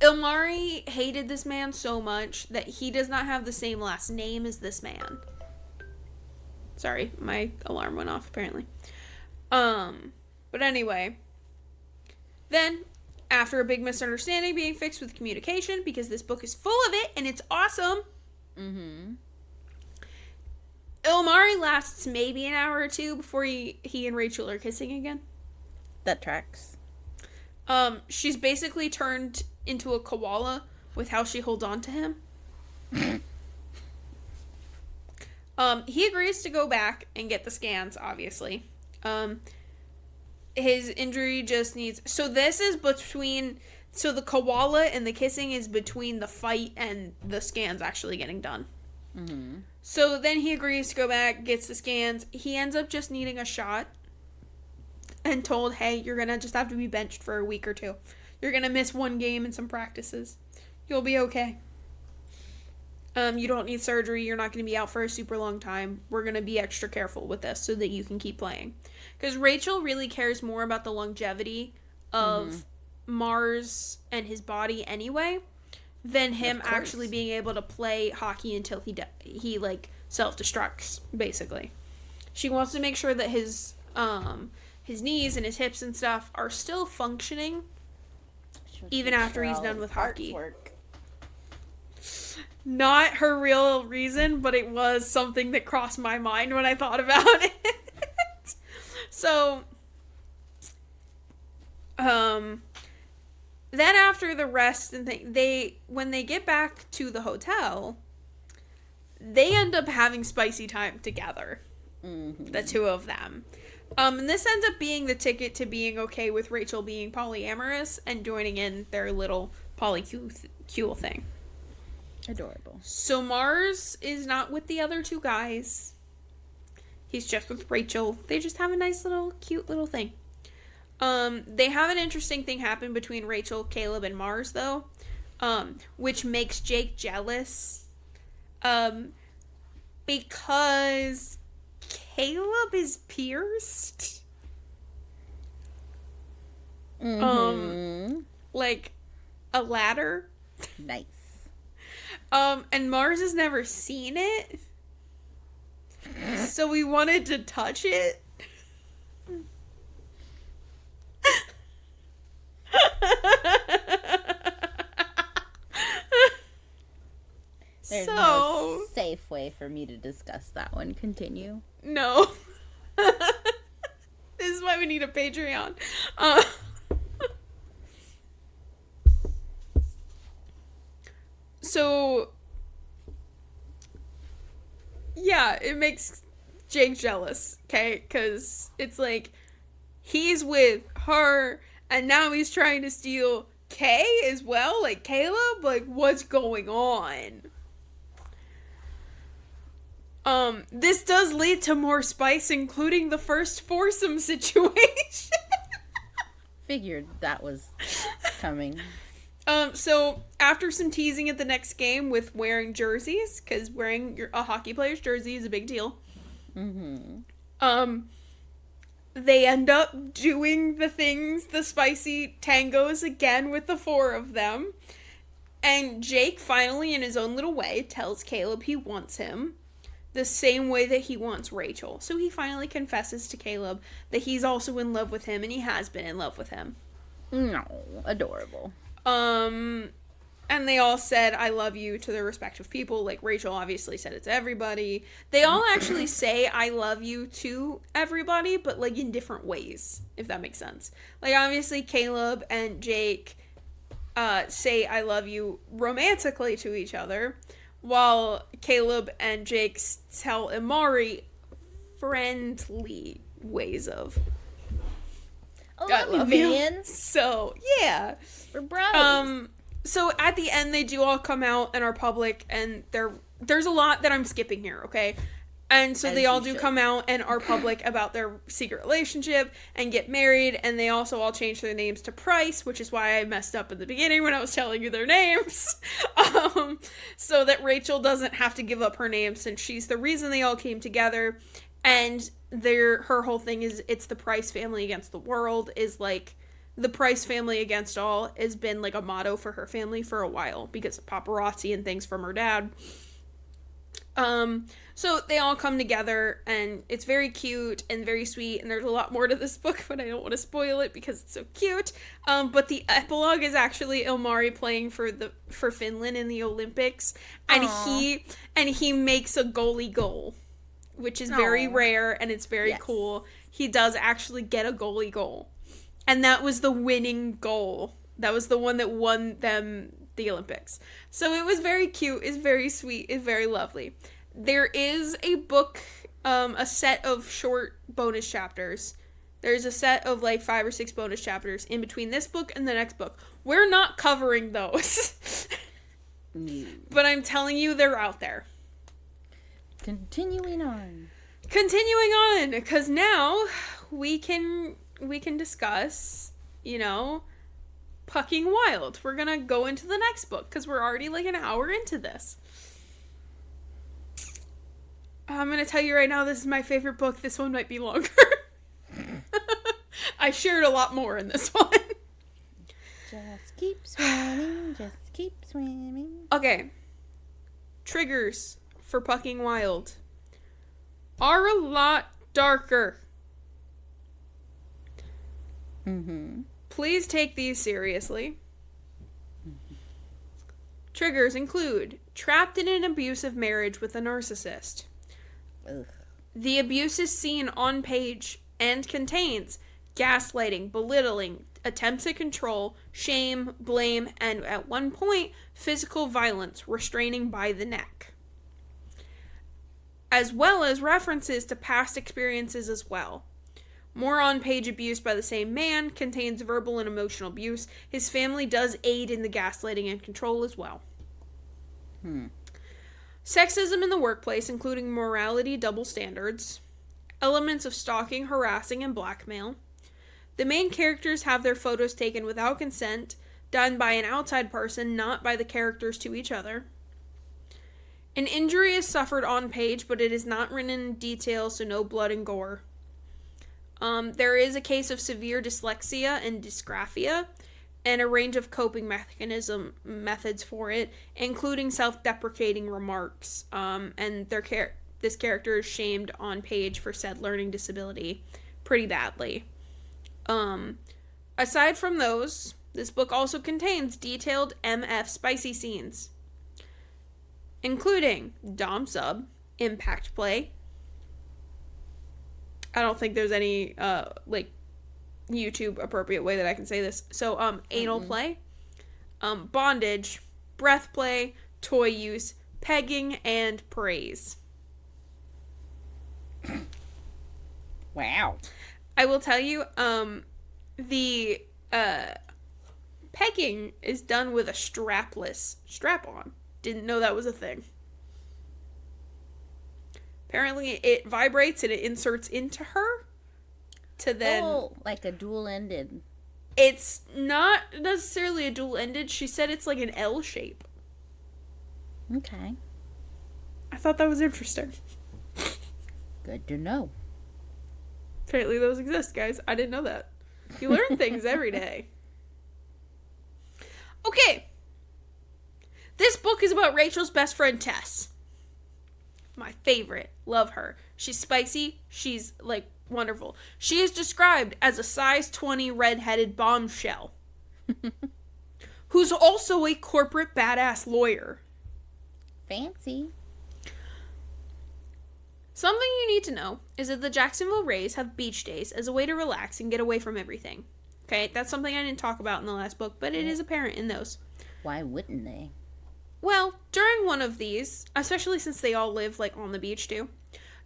Ilmari hated this man so much that he does not have the same last name as this man. Sorry, my alarm went off apparently. But anyway, then after a big misunderstanding being fixed with communication, because this book is full of it and it's awesome. Ilmari lasts maybe an hour or two before he and Rachel are kissing again. That tracks. She's basically turned into a koala with how she holds on to him. He agrees to go back and get the scans, obviously. His injury just needs... So this is between... So the koala and the kissing is between the fight and the scans actually getting done. So then he agrees to go back, gets the scans. He ends up just needing a shot. And told, hey, you're going to just have to be benched for a week or two. You're going to miss one game and some practices. You'll be okay. You don't need surgery. You're not going to be out for a super long time. We're going to be extra careful with this so that you can keep playing. Because Rachel really cares more about the longevity of Mars and his body anyway than him actually being able to play hockey until he like self-destructs, basically. She wants to make sure that his knees and his hips and stuff are still functioning even after he's done with hockey. Not her real reason, but it was something that crossed my mind when I thought about it. So, then after the rest and when they get back to the hotel, they end up having spicy time together. The two of them. And this ends up being the ticket to being okay with Rachel being polyamorous and joining in their little polycule thing. Adorable. So Mars is not with the other two guys. He's just with Rachel. They just have a nice little, cute little thing. They have an interesting thing happen between Rachel, Caleb, and Mars, though, which makes Jake jealous. Because Caleb is pierced. Like a ladder. Nice. And Mars has never seen it. So we wanted to touch it. There's no safe way for me to discuss that one. Continue. No. This is why we need a Patreon. So, yeah, it makes Jake jealous, okay? Because it's like, he's with her, and now he's trying to steal Kay as well? Like, Caleb? Like, what's going on? This does lead to more spice, including the first foursome situation. figured that was coming. So after some teasing at the next game with wearing jerseys, because wearing a hockey player's jersey is a big deal. They end up doing the spicy tangos again with the four of them. And Jake finally, in his own little way, tells Caleb he wants him the same way that he wants Rachel. So he finally confesses to Caleb that he's also in love with him, and he has been in love with him. No, adorable. And they all said, I love you to their respective people. Like, Rachel obviously said it to everybody. They all actually say, I love you to everybody, but, like, in different ways, if that makes sense. Like, obviously, Caleb and Jake say, I love you romantically to each other, while Caleb and Jake tell Amari friendly ways of, I love you, man. So, yeah. We're bros. So at the end, they do all come out and are public, and there's a lot that I'm skipping here, okay? And so they all do come out and are public about their secret relationship and get married, and they also all change their names to Price, which is why I messed up in the beginning when I was telling you their names. So that Rachel doesn't have to give up her name, since she's the reason they all came together. And her whole thing is, it's the Price family against the world, is like, the Price family against all has been like a motto for her family for a while because of paparazzi and things from her dad. So they all come together, and it's very cute and very sweet, and there's a lot more to this book, but I don't want to spoil it because it's so cute. But the epilogue is actually Ilmari playing for Finland in the Olympics, and he makes a goalie goal, which is very rare, and it's very cool. He does actually get a goalie goal. And that was the winning goal. That was the one that won them the Olympics. So it was very cute. It's very sweet. It's very lovely. There is a book, a set of short bonus chapters. There's a set of like 5 or 6 bonus chapters in between this book and the next book. We're not covering those. But I'm telling you, they're out there. Continuing on, because now we can discuss, Pucking Wild. We're gonna go into the next book, because we're already like an hour into this. I'm gonna tell you right now, this is my favorite book. This one might be longer. I shared a lot more in this one. Just keep swimming, just keep swimming. Okay. Triggers for Pucking Wild are a lot darker. Please take these seriously. Triggers include trapped in an abusive marriage with a narcissist. Ugh. The abuse is seen on page and contains gaslighting, belittling, attempts at control, shame, blame, and at one point, physical violence, restraining by the neck. As well as references to past experiences as well. More on-page abuse by the same man contains verbal and emotional abuse. His family does aid in the gaslighting and control as well. Sexism in the workplace, including morality double standards. Elements of stalking, harassing, and blackmail. The main characters have their photos taken without consent, done by an outside person, not by the characters to each other. An injury is suffered on page, but it is not written in detail, so no blood and gore. There is a case of severe dyslexia and dysgraphia, and a range of coping methods for it, including self-deprecating remarks. And this character is shamed on page for said learning disability pretty badly. Aside from those, this book also contains detailed MF spicy scenes, including dom sub, impact play. I don't think there's any, YouTube appropriate way that I can say this. So, anal play, bondage, breath play, toy use, pegging, and praise. Wow. I will tell you, the, pegging is done with a strap-on. Didn't know that was a thing. Apparently, it vibrates and it inserts into her to then... Oh, like a dual-ended. It's not necessarily a dual-ended. She said it's like an L shape. Okay. I thought that was interesting. Good to know. Apparently those exist, guys. I didn't know that. You learn things every day. Okay. This book is about Rachel's best friend, Tess. My favorite. Love her. She's spicy. She's, like, wonderful. She is described as a size 20 redheaded bombshell. Who's also a corporate badass lawyer. Fancy. Something you need to know is that the Jacksonville Rays have beach days as a way to relax and get away from everything. Okay, that's something I didn't talk about in the last book, but it is apparent in those. Why wouldn't they? Well, during one of these, especially since they all live, like, on the beach, too.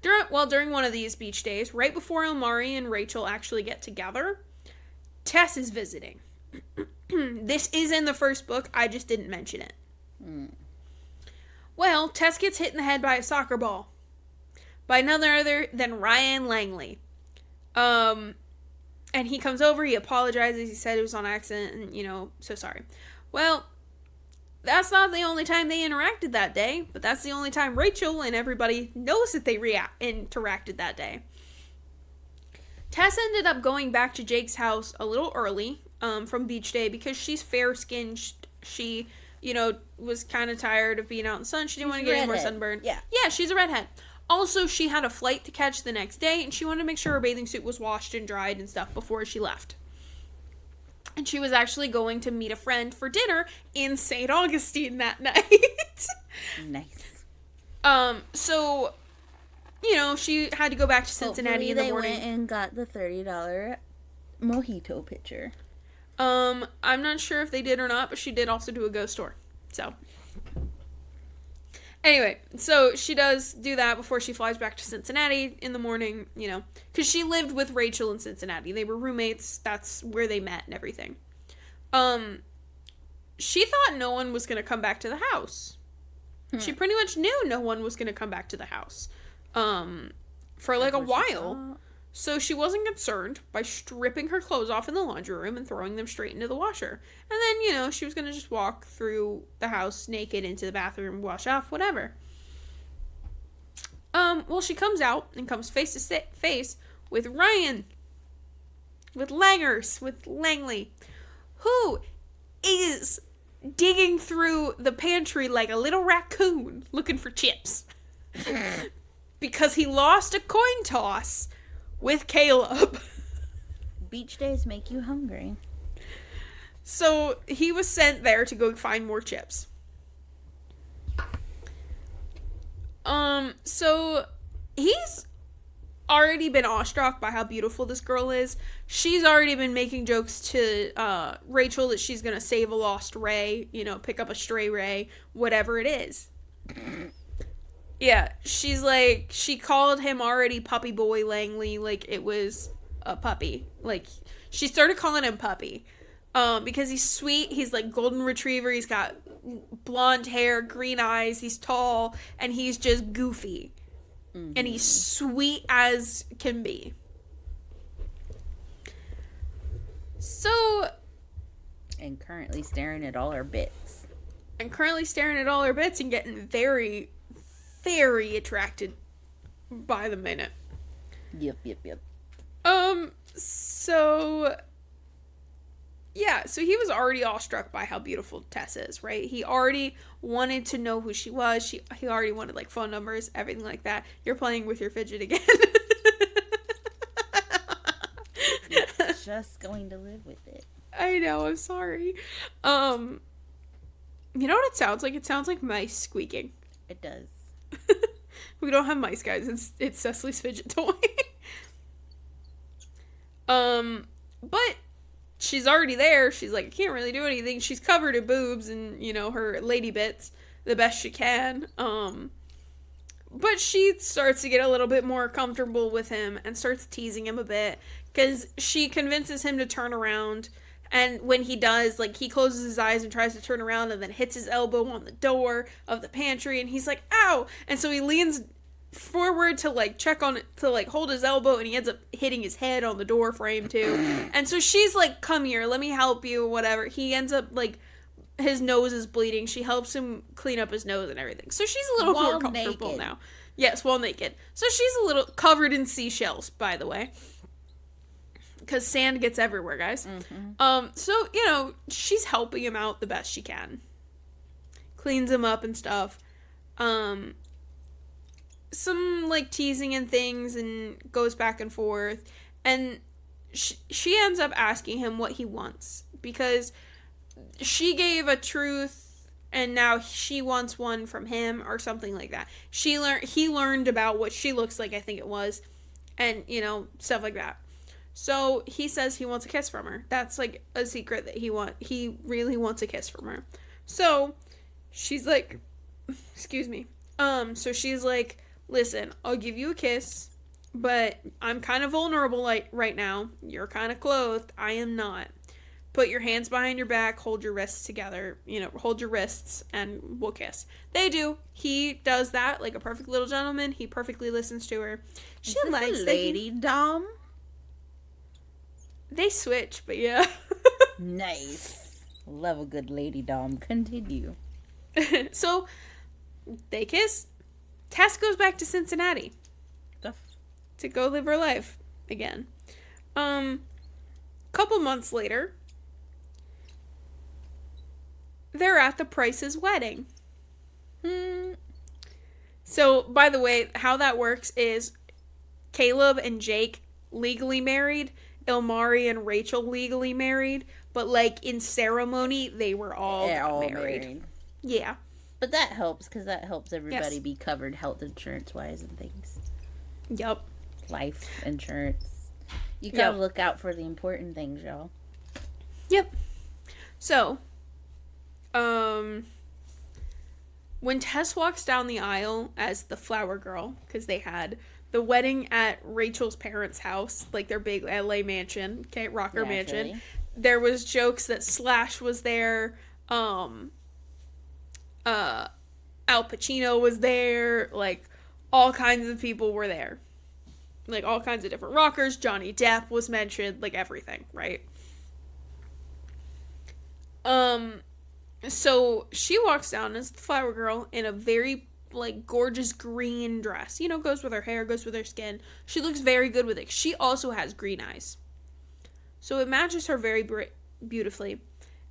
During one of these beach days, right before Omari and Rachel actually get together, Tess is visiting. This is in the first book, I just didn't mention it. Well, Tess gets hit in the head by a soccer ball. By none other than Ryan Langley. And he comes over, he apologizes, he said it was on accident, and, so sorry. Well, that's not the only time they interacted that day, but that's the only time Rachel and everybody knows that they interacted that day. Tess ended up going back to Jake's house a little early from beach day because she's fair-skinned. She, was kind of tired of being out in the sun. She didn't want to get any more sunburn. Yeah, she's a redhead. Also, she had a flight to catch the next day, and she wanted to make sure her bathing suit was washed and dried and stuff before she left. And she was actually going to meet a friend for dinner in St. Augustine that night. Nice. So, she had to go back to Cincinnati in the morning. They went and got the $30 mojito pitcher. I'm not sure if they did or not, but she did also do a ghost tour. So, anyway, so she does do that before she flies back to Cincinnati in the morning, because she lived with Rachel in Cincinnati. They were roommates. That's where they met and everything. She thought no one was going to come back to the house. She pretty much knew no one was going to come back to the house, for like a while. So she wasn't concerned by stripping her clothes off in the laundry room and throwing them straight into the washer. And then, she was going to just walk through the house naked into the bathroom, wash off, whatever. Well, she comes out and comes face to face with Ryan. With Langley. Who is digging through the pantry like a little raccoon looking for chips. Because he lost a coin toss with Caleb. Beach days make you hungry. So he was sent there to go find more chips. So he's already been awestruck by how beautiful this girl is. She's already been making jokes to Rachel that she's gonna save a lost ray, pick up a stray ray, whatever it is. Yeah, she's like, she called him already Puppy Boy Langley, like it was a puppy. Like, she started calling him Puppy. Because he's sweet, he's like golden retriever, he's got blonde hair, green eyes, he's tall, and he's just goofy. Mm-hmm. And he's sweet as can be. So... And currently staring at all her bits. And getting very... very attracted by the minute. Yep. So he was already awestruck by how beautiful Tess is, right? He already wanted to know who she was. He already wanted, like, phone numbers, everything like that. You're playing with your fidget again. Just going to live with it. I know, I'm sorry. You know what it sounds like? It sounds like mice squeaking. It does. We don't have mice, guys. It's Cecily's fidget toy. But she's already there. She's like, I can't really do anything. She's covered in boobs and, her lady bits the best she can. But she starts to get a little bit more comfortable with him and starts teasing him a bit because she convinces him to turn around. And when he does, like, he closes his eyes and tries to turn around and then hits his elbow on the door of the pantry and he's like, ow! And so he leans forward to like check on it, to like hold his elbow, and he ends up hitting his head on the door frame too. And so she's like, come here, let me help you, whatever. He ends up like, his nose is bleeding. She helps him clean up his nose and everything. So she's a little more comfortable naked. Now. Yes, while naked. So she's a little covered in seashells, by the way. Because sand gets everywhere, guys. Mm-hmm. So, you know, she's helping him out the best she can. Cleans him up and stuff. Some, like, teasing and things, and goes back and forth. And she ends up asking him what he wants. Because she gave a truth, and now she wants one from him, or something like that. He learned about what she looks like, I think it was. And, you know, stuff like that. So he says he wants a kiss from her. That's, like, a secret that he really wants a kiss from her. So she's like, excuse me. So she's like, listen, I'll give you a kiss, but I'm kind of vulnerable right now. You're kind of clothed. I am not. Put your hands behind your back, hold your wrists together, you know, hold your wrists, and we'll kiss. They do. He does that like a perfect little gentleman. He perfectly listens to her. She likes a lady dom. They switch, but yeah. Nice. Love a good lady dom. Continue. So, they kiss. Tess goes back to Cincinnati to go live her life again. Couple months later, they're at the Price's wedding. So, by the way, how that works is Caleb and Jake legally married, Ilmari and Rachel legally married, but, like, in ceremony, they were all married. Yeah. But that helps, because that helps everybody be covered health insurance-wise and things. Yep. Life insurance. You gotta look out for the important things, y'all. Yep. So, when Tess walks down the aisle as the flower girl, because they had the wedding at Rachel's parents' house, like their big LA mansion, okay, rocker mansion, there was jokes that Slash was there, Al Pacino was there, like, all kinds of people were there. Like, all kinds of different rockers. Johnny Depp was mentioned, like, everything, right? So, she walks down as the flower girl in a very, like, gorgeous green dress. You know, goes with her hair, goes with her skin. She looks very good with it. She also has green eyes. So, it matches her very beautifully.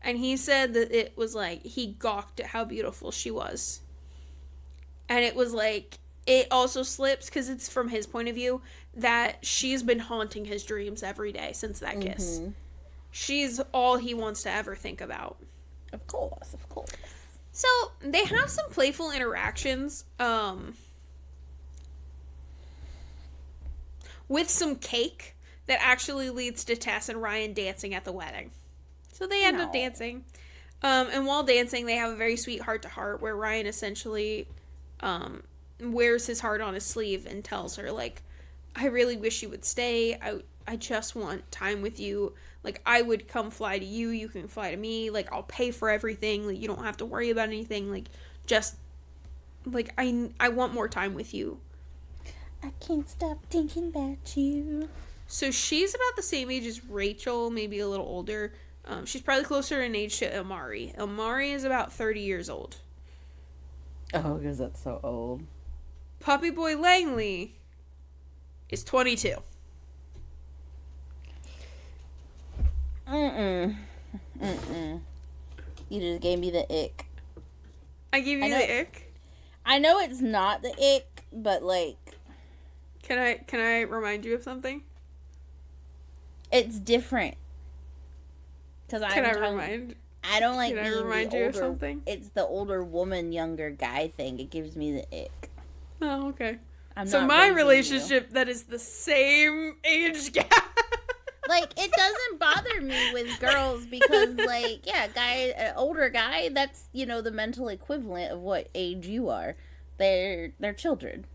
And he said that it was, like, he gawked at how beautiful she was. And it was, like, it also slips, because it's from his point of view, that she's been haunting his dreams every day since that kiss. She's all he wants to ever think about. Of course, of course. So, they have some playful interactions, with some cake that actually leads to Tess and Ryan dancing at the wedding. So they end up dancing. And while dancing, they have a very sweet heart-to-heart where Ryan essentially wears his heart on his sleeve and tells her, like, I really wish you would stay. I just want time with you. Like, I would come fly to you. You can fly to me. Like, I'll pay for everything. Like, you don't have to worry about anything. Like, just, like, I want more time with you. I can't stop thinking about you. So she's about the same age as Rachel, maybe a little older. She's probably closer in age to Ilmari. Ilmari is about 30 years old. Oh, because that's so old. Puppy Boy Langley is 22. You just gave me the ick. I gave you the ick? I know it's not the ick, but, like... Can I remind you of something? It's different. I don't like Can being I remind the you older, of something? It's the older woman, younger guy thing. It gives me the ick. Oh, okay. So my relationship, that is the same age gap. Like, it doesn't bother me with girls because, like, yeah, an older guy, that's, you know, the mental equivalent of what age you are. They're children.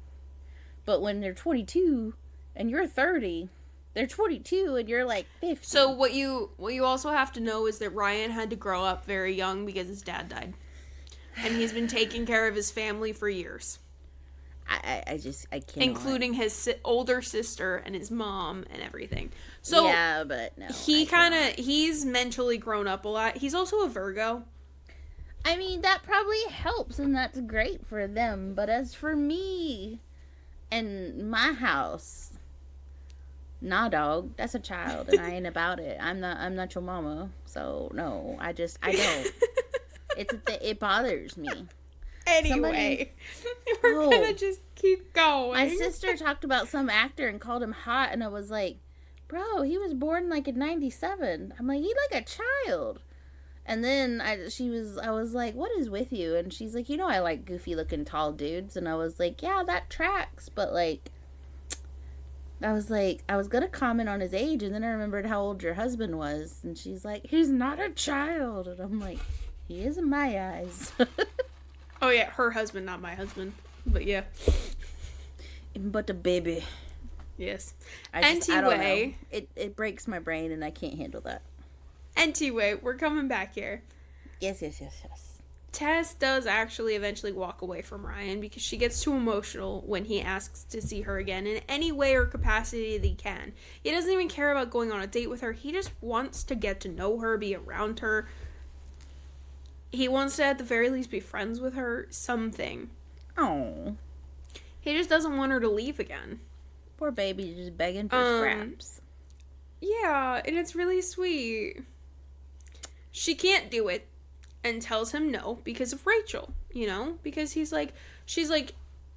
But when they're 22 and you're 30, they're 22 and you're like 50. So what you also have to know is that Ryan had to grow up very young because his dad died. And he's been taking care of his family for years. I can't. Including his older sister and his mom and everything. So yeah, but no. He's mentally grown up a lot. He's also a Virgo. I mean, that probably helps, and that's great for them. But as for me and my house, nah, dog, that's a child, and I ain't about it. I'm not your mama, so no. I don't. It bothers me. Anyway, we're gonna just keep going. My sister talked about some actor and called him hot, and I was like, bro, he was born like in '97. I'm like, he like a child. And then I was like, what is with you? And she's like, I like goofy looking tall dudes. And I was like, yeah, that tracks. But like, I was gonna comment on his age, and then I remembered how old your husband was, and she's like, he's not a child. And I'm like, he is in my eyes. Oh yeah, her husband, not my husband. But yeah. But a baby. Yes. I don't know. It breaks my brain, and I can't handle that. Anyway, we're coming back here. Yes. Tess does actually eventually walk away from Ryan because she gets too emotional when he asks to see her again in any way or capacity that he can. He doesn't even care about going on a date with her. He just wants to get to know her, be around her. He wants to, at the very least, be friends with her. Something. Oh. He just doesn't want her to leave again. Poor baby, just begging for scraps. Yeah, and it's really sweet. She can't do it and tells him no because of Rachel, because she's like,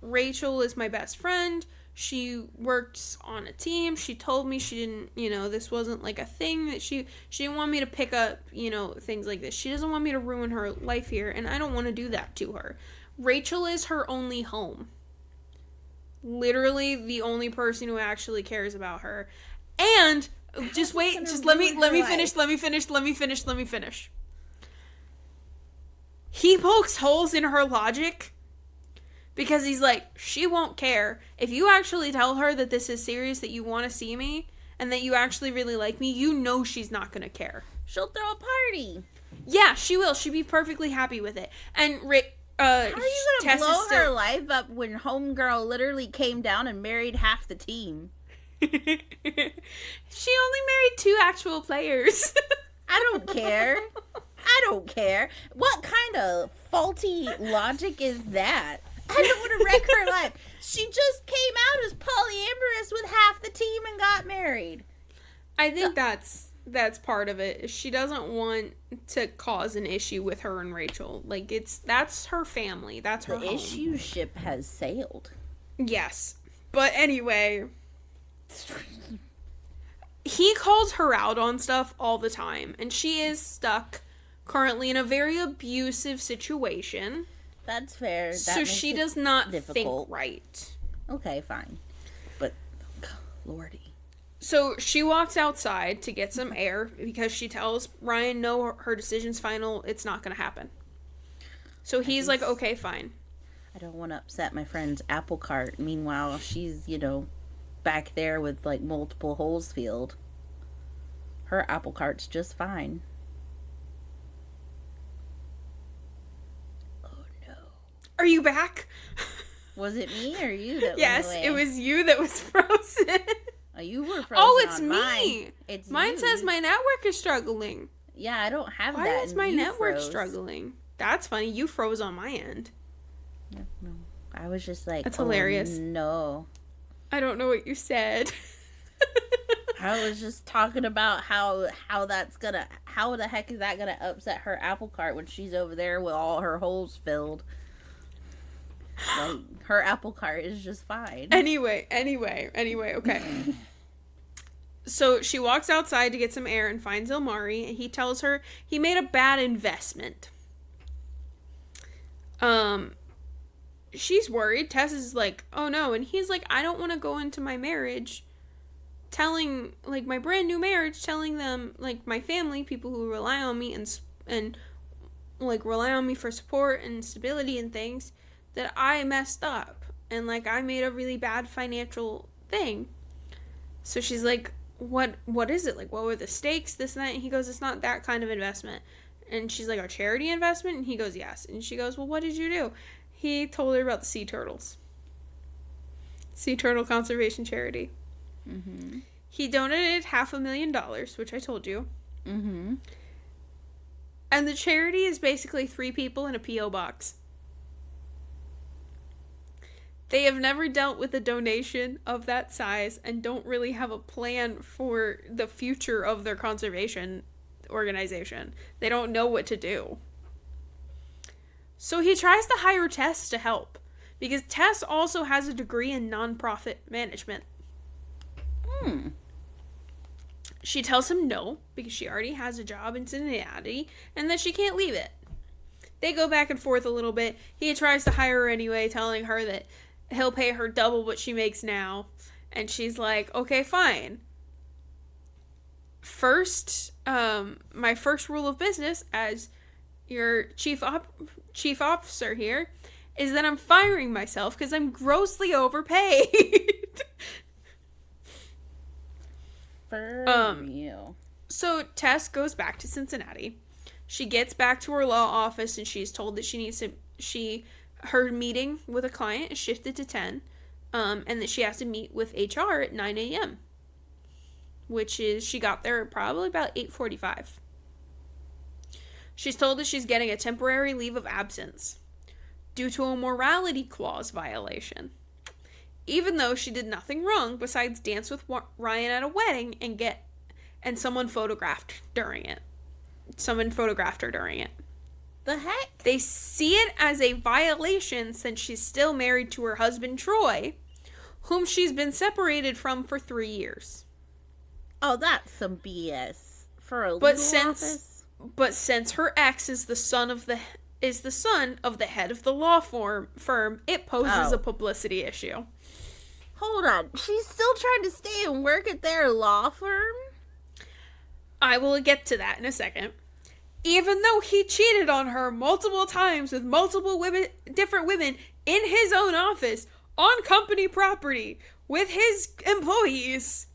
Rachel is my best friend. She works on a team. She told me she didn't, this wasn't like a thing that she didn't want me to pick up, things like this. She doesn't want me to ruin her life here, and I don't want to do that to her. Rachel is her only home. Literally the only person who actually cares about her. And just wait, just let me finish. He pokes holes in her logic because he's like, she won't care. If you actually tell her that this is serious, that you want to see me, and that you actually really like me, she's not going to care. She'll throw a party. Yeah, she will. She'd be perfectly happy with it. And how are you going to blow her life up when homegirl literally came down and married half the team? She only married 2 actual players. I don't care. What kind of faulty logic is that? I don't want to wreck her life. She just came out as polyamorous with half the team and got married. I think that's part of it. She doesn't want to cause an issue with her and Rachel. Like, that's her family. That's her home. The issue ship has sailed. Yes. But anyway, he calls her out on stuff all the time, and she is stuck currently in a very abusive situation. That's fair. So she does not think right. Okay, fine. But, lordy. So she walks outside to get some air because she tells Ryan, no, her decision's final. It's not going to happen. So he's like, okay, fine. I don't want to upset my friend's apple cart. Meanwhile, she's, back there with, like, multiple holes filled. Her apple cart's just fine. Oh, no. Are you back? Was it me or you that Yes, went away? it was you that was frozen. Oh, you were frozen. Oh, it's on me. Mine. It's mine you. says my network is struggling. Yeah, I don't have Why that. Why is my network froze. struggling? That's funny. You froze on my end. No. I was just like, that's hilarious. No. I don't know what you said. I was just talking about how the heck is that gonna upset her apple cart when she's over there with all her holes filled. Like, her apple cart is just fine. Anyway, okay. So she walks outside to get some air and finds Ilmari, and he tells her he made a bad investment. She's worried. Tess is like, oh no, and he's like, I don't want to go into my marriage telling, like, my brand new marriage, telling them, like, my family, people who rely on me and like rely on me for support and stability and things, that I messed up and, like, I made a really bad financial thing. So she's like, what is it? Like, what were the stakes, this and that? And he goes, it's not that kind of investment. And she's like, a charity investment? And he goes, yes. And she goes, well, what did you do? He told her about the sea turtles. Sea turtle conservation charity. Mm-hmm. He donated $500,000, which I told you. Mm-hmm. And the charity is basically 3 people in a P.O. box. They have never dealt with a donation of that size and don't really have a plan for the future of their conservation organization. They don't know what to do. So he tries to hire Tess to help, because Tess also has a degree in nonprofit management. She tells him no, because she already has a job in Cincinnati, and that she can't leave it. They go back and forth a little bit. He tries to hire her anyway, telling her that he'll pay her double what she makes now. And she's like, okay, fine. First, my first rule of business as your chief officer here is that I'm firing myself because I'm grossly overpaid. For you. So Tess goes back to Cincinnati. She gets back to her law office and she's told that she needs to, her meeting with a client is shifted to 10, and that she has to meet with HR at 9 a.m., which is, she got there probably about 8:45. She's told that she's getting a temporary leave of absence due to a morality clause violation, even though she did nothing wrong besides dance with Ryan at a wedding and someone photographed her during it. The heck? They see it as a violation since she's still married to her husband Troy, whom she's been separated from for 3 years. Oh, that's some BS for a legal office. But since her ex is the son of the head of the law firm, it poses a publicity issue. Hold on, she's still trying to stay and work at their law firm? I will get to that in a second. Even though he cheated on her multiple times with multiple different women in his own office, on company property, with his employees.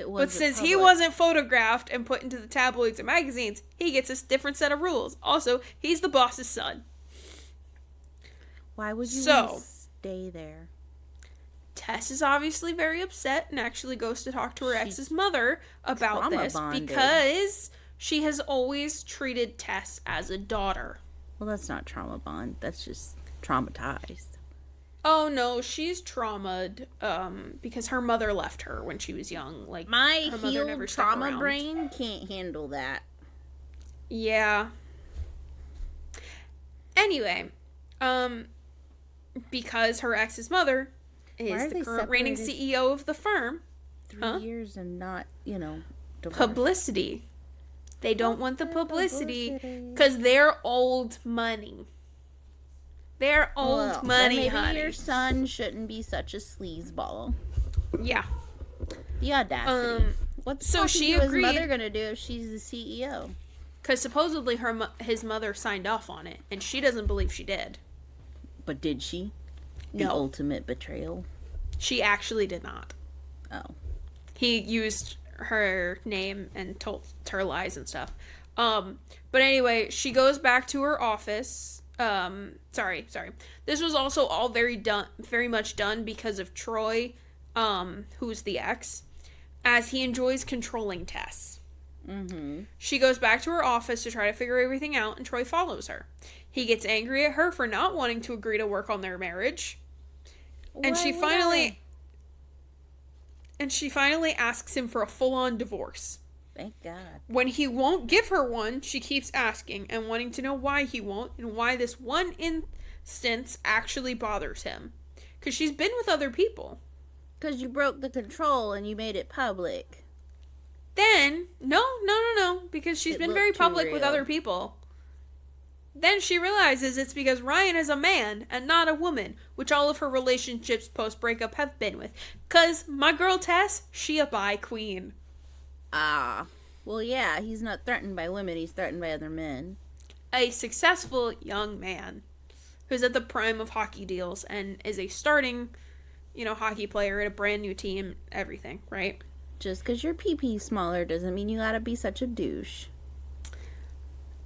But since he wasn't photographed and put into the tabloids or magazines, he gets a different set of rules. Also, he's the boss's son. Why would you want to stay there? Tess is obviously very upset and actually goes to talk to her ex's mother about this because she has always treated Tess as a daughter. Well, that's not trauma bond. That's just traumatized. Oh, no, she's traumatized because her mother left her when she was young. Like, my healed trauma brain can't handle that. Yeah. Anyway, because her ex's mother is the current reigning CEO of the firm. 3 years and not, divorced. Publicity. They don't want the publicity because they're old money. They're old money, maybe honey. Your son shouldn't be such a sleazeball. Yeah. The audacity. What's his mother gonna do if she's the CEO? Because supposedly his mother signed off on it, and she doesn't believe she did. But did she? No. The ultimate betrayal. She actually did not. Oh. He used her name and told her lies and stuff. But anyway, she goes back to her office. Sorry. This was also all very much done because of Troy, who's the ex, as he enjoys controlling Tess. Mm-hmm. She goes back to her office to try to figure everything out, and Troy follows her. He gets angry at her for not wanting to agree to work on their marriage. And she finally asks him for a full-on divorce. Thank God. When he won't give her one, she keeps asking and wanting to know why he won't and why this one instance actually bothers him. Because she's been with other people. Because you broke the control and you made it public. Then, no, because she's been very public with other people. Then she realizes it's because Ryan is a man and not a woman, which all of her relationships post-breakup have been with. Because my girl Tess, she a bi queen. Ah. Well, yeah, he's not threatened by women, he's threatened by other men. A successful young man who's at the prime of hockey deals and is a starting, hockey player at a brand new team, everything, right? Just because your pee-pee's smaller doesn't mean you gotta be such a douche.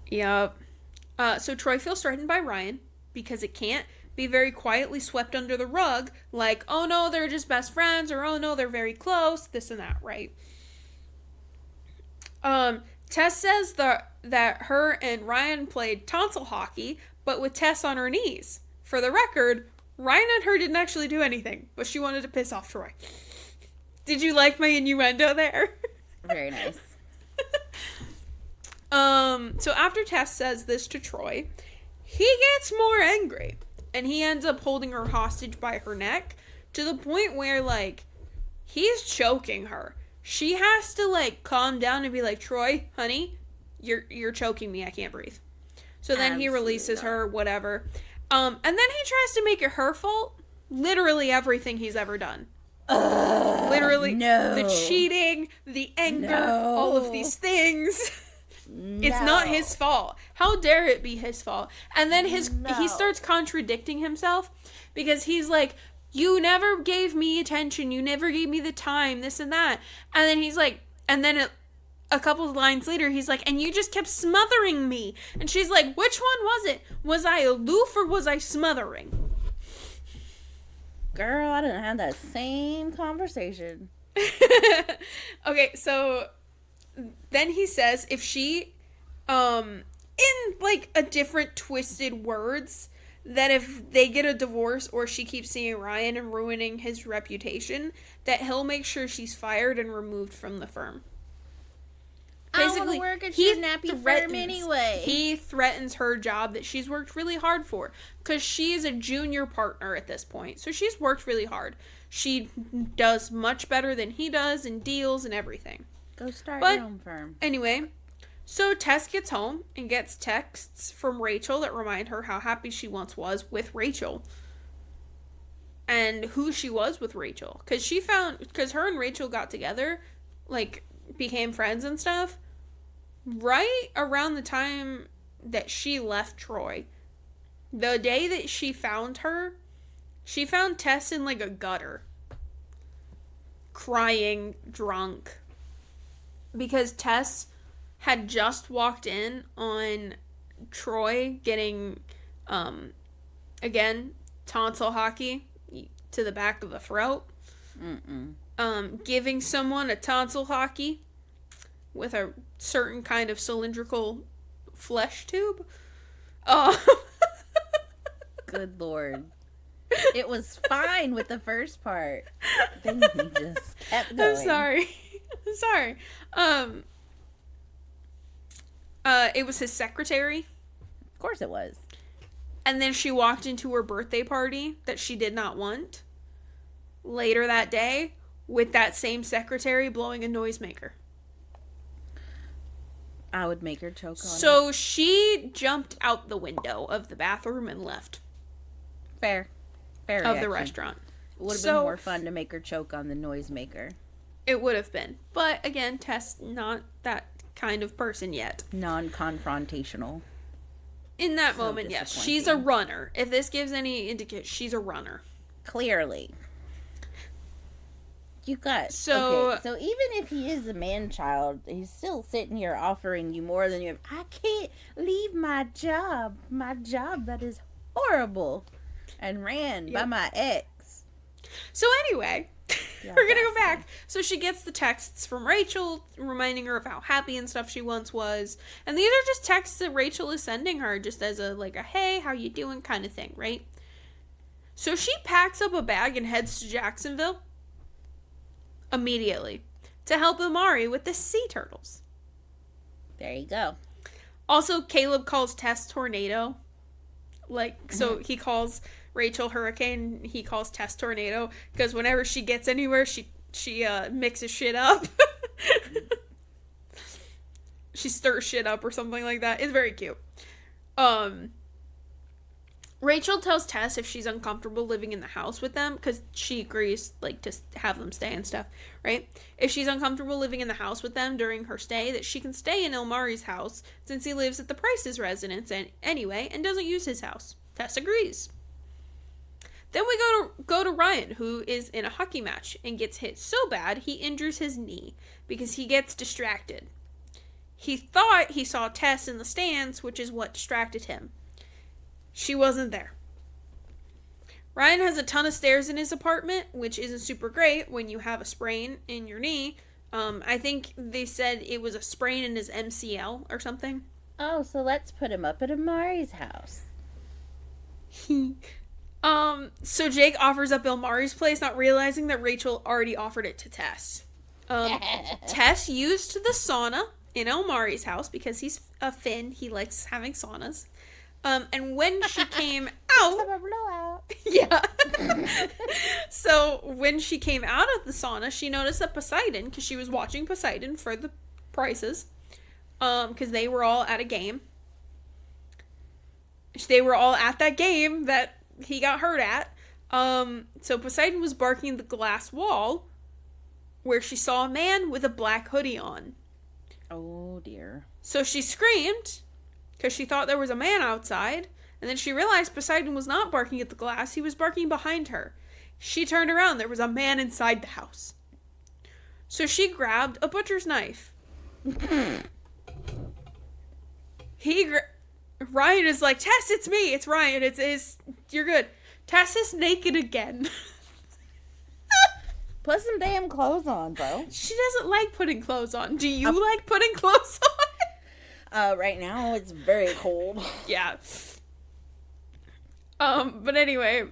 Yep. So Troy feels threatened by Ryan because be very quietly swept under the rug, like, oh no, they're just best friends, or oh no, they're very close, this and that, right? Tess says that her and Ryan played tonsil hockey, but with Tess on her knees. For the record, Ryan and her didn't actually do anything, but she wanted to piss off Troy. Did you like my innuendo there? Very nice. So after Tess says this to Troy, he gets more angry, and he ends up holding her hostage by her neck to the point where, like, he's choking her. She has to, like, calm down and be like, Troy, honey, you're choking me. I can't breathe. So then he releases her, whatever. And then he tries to make it her fault. Literally everything he's ever done. Literally. No. The cheating, the anger, all of these things. No. It's not his fault. How dare it be his fault? And then he starts contradicting himself because he's like, you never gave me attention. You never gave me the time, this and that. And then he's like, and then a couple of lines later, he's like, and you just kept smothering me. And she's like, which one was it? Was I aloof or was I smothering? Girl, I didn't have that same conversation. Okay, so then he says if she, in like a different twisted words, that if they get a divorce or she keeps seeing Ryan and ruining his reputation, that he'll make sure she's fired and removed from the firm. Basically, I want to work at your nappy firm anyway. He threatens her job that she's worked really hard for because she is a junior partner at this point. So she's worked really hard. She does much better than he does in deals and everything. Go start your own firm. Anyway, so Tess gets home and gets texts from Rachel that remind her how happy she once was with Rachel. And who she was with Rachel. Because her and Rachel got together, like, became friends and stuff, right around the time that she left Troy. The day that she found her, she found Tess in, like, a gutter. Crying, drunk. Because Tess had just walked in on Troy getting, again, tonsil hockey to the back of the throat. Giving someone a tonsil hockey with a certain kind of cylindrical flesh tube. Good Lord. It was fine with the first part. Then he just kept going. I'm sorry. It was his secretary. Of course it was. And then she walked into her birthday party that she did not want later that day with that same secretary blowing a noisemaker. I would make her choke on it. So she jumped out the window of the bathroom and left. Fair of reaction. The restaurant. It would have been more fun to make her choke on the noisemaker. It would have been. But again, Tess, not that kind of person yet. Non-confrontational. In that moment, yes. She's a runner. If this gives any indication, she's a runner. Clearly. You got... So even if he is a man-child, he's still sitting here offering you more than you have. I can't leave my job. My job that is horrible. And ran by my ex. So anyway... We're gonna go back. So she gets the texts from Rachel reminding her of how happy and stuff she once was. And these are just texts that Rachel is sending her just as a hey, how you doing kind of thing, right? So she packs up a bag and heads to Jacksonville immediately to help Amari with the sea turtles. There you go. Also, Caleb calls Tess Tornado. So he calls Rachel Hurricane, he calls Tess Tornado, because whenever she gets anywhere, she mixes shit up. She stirs shit up or something like that. It's very cute. Rachel tells Tess if she's uncomfortable living in the house with them, because she agrees, to have them stay and stuff, right? If she's uncomfortable living in the house with them during her stay, that she can stay in Ilmari's house, since he lives at the Price's residence anyway, and doesn't use his house. Tess agrees. Then we go to Ryan, who is in a hockey match and gets hit so bad he injures his knee because he gets distracted. He thought he saw Tess in the stands, which is what distracted him. She wasn't there. Ryan has a ton of stairs in his apartment, which isn't super great when you have a sprain in your knee. I think they said it was a sprain in his MCL or something. Oh, so let's put him up at Amari's house. So Jake offers up Ilmari's place, not realizing that Rachel already offered it to Tess. Tess used the sauna in Ilmari's house because he's a Finn. He likes having saunas. And when she came out, yeah. So when she came out of the sauna, she noticed that Poseidon, because she was watching Poseidon for the prices, because they were all at a game. They were all at that game that he got hurt at. So Poseidon was barking at the glass wall, where she saw a man with a black hoodie on. Oh dear. So she screamed, because she thought there was a man outside, and then she realized Poseidon was not barking at the glass, he was barking behind her. She turned around, there was a man inside the house. So she grabbed a butcher's knife. Ryan is like, Tess, it's me, it's Ryan, you're good. Tess is naked again. Put some damn clothes on, bro. She doesn't like putting clothes on. Do you like putting clothes on? Right now it's very cold. Yeah. But anyway,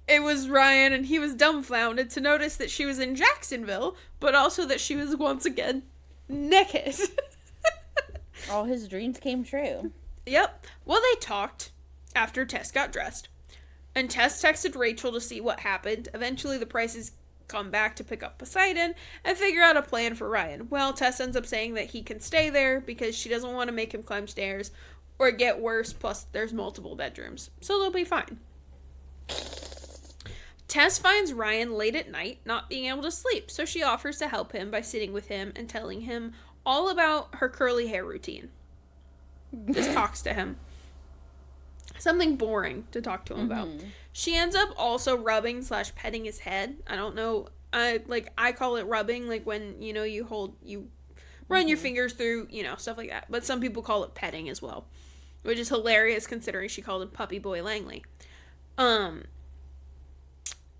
it was Ryan, and he was dumbfounded to notice that she was in Jacksonville, but also that she was once again naked. All his dreams came true. Yep. Well, they talked after Tess got dressed, and Tess texted Rachel to see what happened. Eventually, the Prices come back to pick up Poseidon and figure out a plan for Ryan. Well, Tess ends up saying that he can stay there because she doesn't want to make him climb stairs or get worse, plus there's multiple bedrooms, so they'll be fine. Tess finds Ryan late at night, not being able to sleep, so she offers to help him by sitting with him and telling him all about her curly hair routine. Just talks to him. Something boring to talk to him about. She ends up also rubbing / petting his head. I don't know. I call it rubbing, like when, you run your fingers through, stuff like that. But some people call it petting as well, which is hilarious considering she called him Puppy Boy Langley.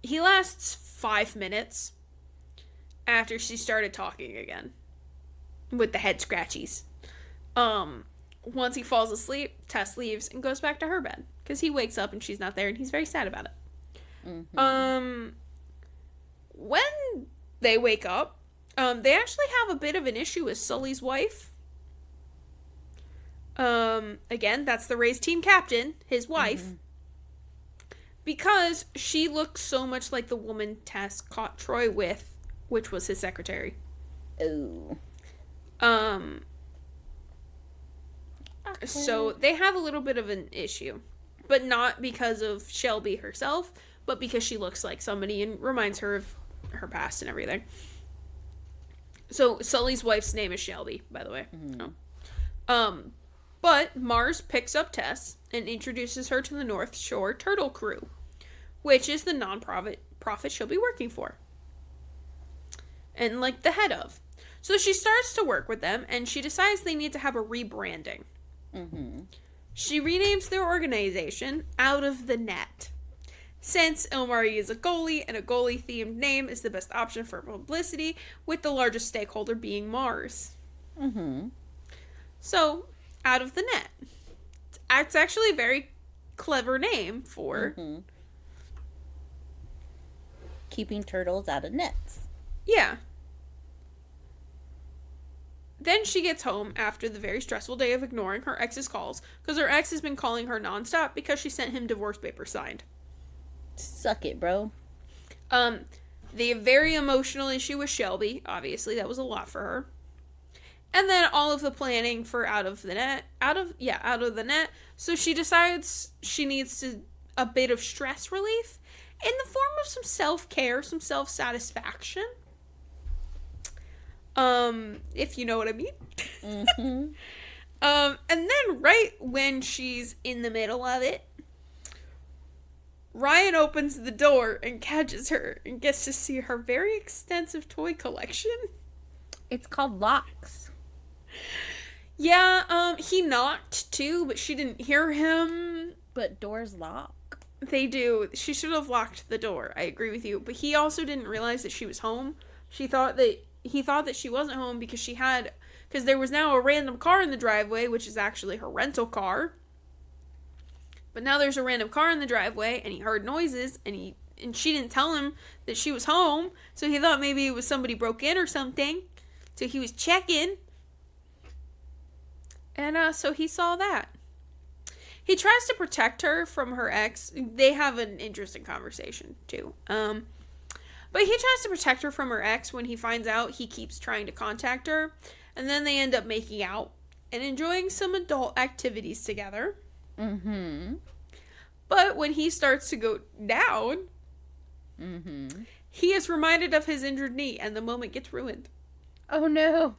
He lasts 5 minutes after she started talking again with the head scratchies. Once he falls asleep, Tess leaves and goes back to her bed because he wakes up and she's not there and he's very sad about it. When they wake up, they actually have a bit of an issue with Sully's wife. Again, that's the Rays team captain, his wife. Because she looks so much like the woman Tess caught Troy with, which was his secretary. Ooh. So they have a little bit of an issue. But not because of Shelby herself, but because she looks like somebody and reminds her of her past and everything. So Sully's wife's name is Shelby, by the way. But Mars picks up Tess and introduces her to the North Shore Turtle Crew, which is the non-profit she'll be working for. And, the head of. So she starts to work with them, and she decides they need to have a rebranding. She renames their organization Out of the Net, since Ilmari is a goalie, and a goalie-themed name is the best option for publicity, with the largest stakeholder being Mars. So, Out of the Net. It's actually a very clever name for... keeping turtles out of nets. Yeah. Then she gets home after the very stressful day of ignoring her ex's calls, because her ex has been calling her nonstop because she sent him divorce papers signed. Suck it, bro. The very emotional issue with Shelby, obviously, that was a lot for her. And then all of the planning for out of the net. So she decides she needs a bit of stress relief in the form of some self-care, some self-satisfaction. If you know what I mean. And then right when she's in the middle of it, Ryan opens the door and catches her and gets to see her very extensive toy collection. It's called Locks. Yeah, he knocked too, but she didn't hear him. But doors lock. They do. She should have locked the door. I agree with you. But he also didn't realize that she was home. He thought that she wasn't home because there was now a random car in the driveway, which is actually her rental car. But now there's a random car in the driveway, and he heard noises, and she didn't tell him that she was home, so he thought maybe it was somebody broke in or something. So he was checking. And so he saw that. He tries to protect her from her ex. They have an interesting conversation, too. But he tries to protect her from her ex when he finds out he keeps trying to contact her. And then they end up making out and enjoying some adult activities together. Mm-hmm. But when he starts to go down, he is reminded of his injured knee, and the moment gets ruined. Oh, no.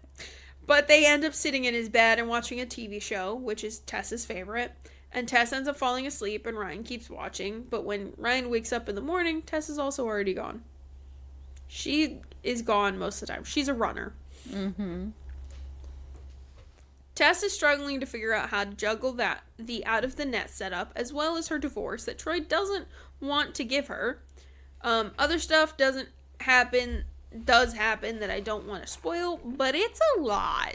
But they end up sitting in his bed and watching a TV show, which is Tess's favorite. And Tess ends up falling asleep, and Ryan keeps watching. But when Ryan wakes up in the morning, Tess is also already gone. She is gone most of the time. She's a runner. Mm-hmm. Tess is struggling to figure out how to juggle the out-of-the-net setup, as well as her divorce that Troy doesn't want to give her. Other stuff does happen that I don't want to spoil, but it's a lot.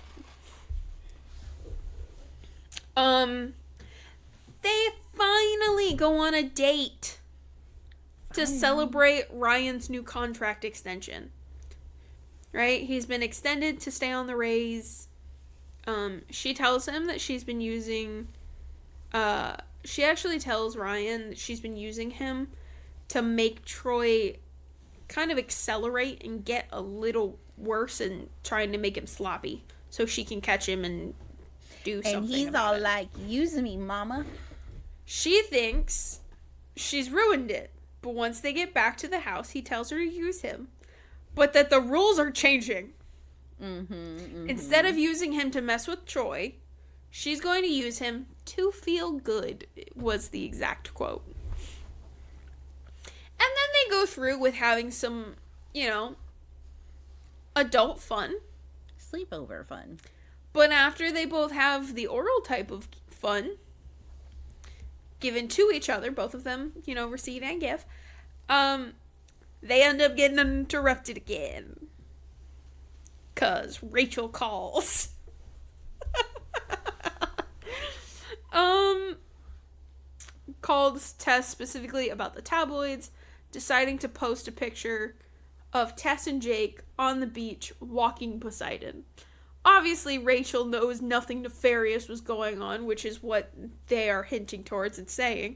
They finally go on a date to celebrate Ryan's new contract extension. Right? He's been extended to stay on the Rays. She tells him that she's been using... she actually tells Ryan that she's been using him to make Troy kind of accelerate and get a little worse and trying to make him sloppy so she can catch him and do something. And he's all like, use me, mama. She thinks she's ruined it. But once they get back to the house, he tells her to use him. But that the rules are changing. Instead of using him to mess with Troy, she's going to use him to feel good, was the exact quote. And then they go through with having some, adult fun. Sleepover fun. But after they both have the oral type of fun, given to each other, both of them, receive and give, they end up getting interrupted again. 'Cause Rachel calls. Called Tess specifically about the tabloids, deciding to post a picture of Tess and Jake on the beach walking Poseidon. Obviously, Rachel knows nothing nefarious was going on, which is what they are hinting towards and saying.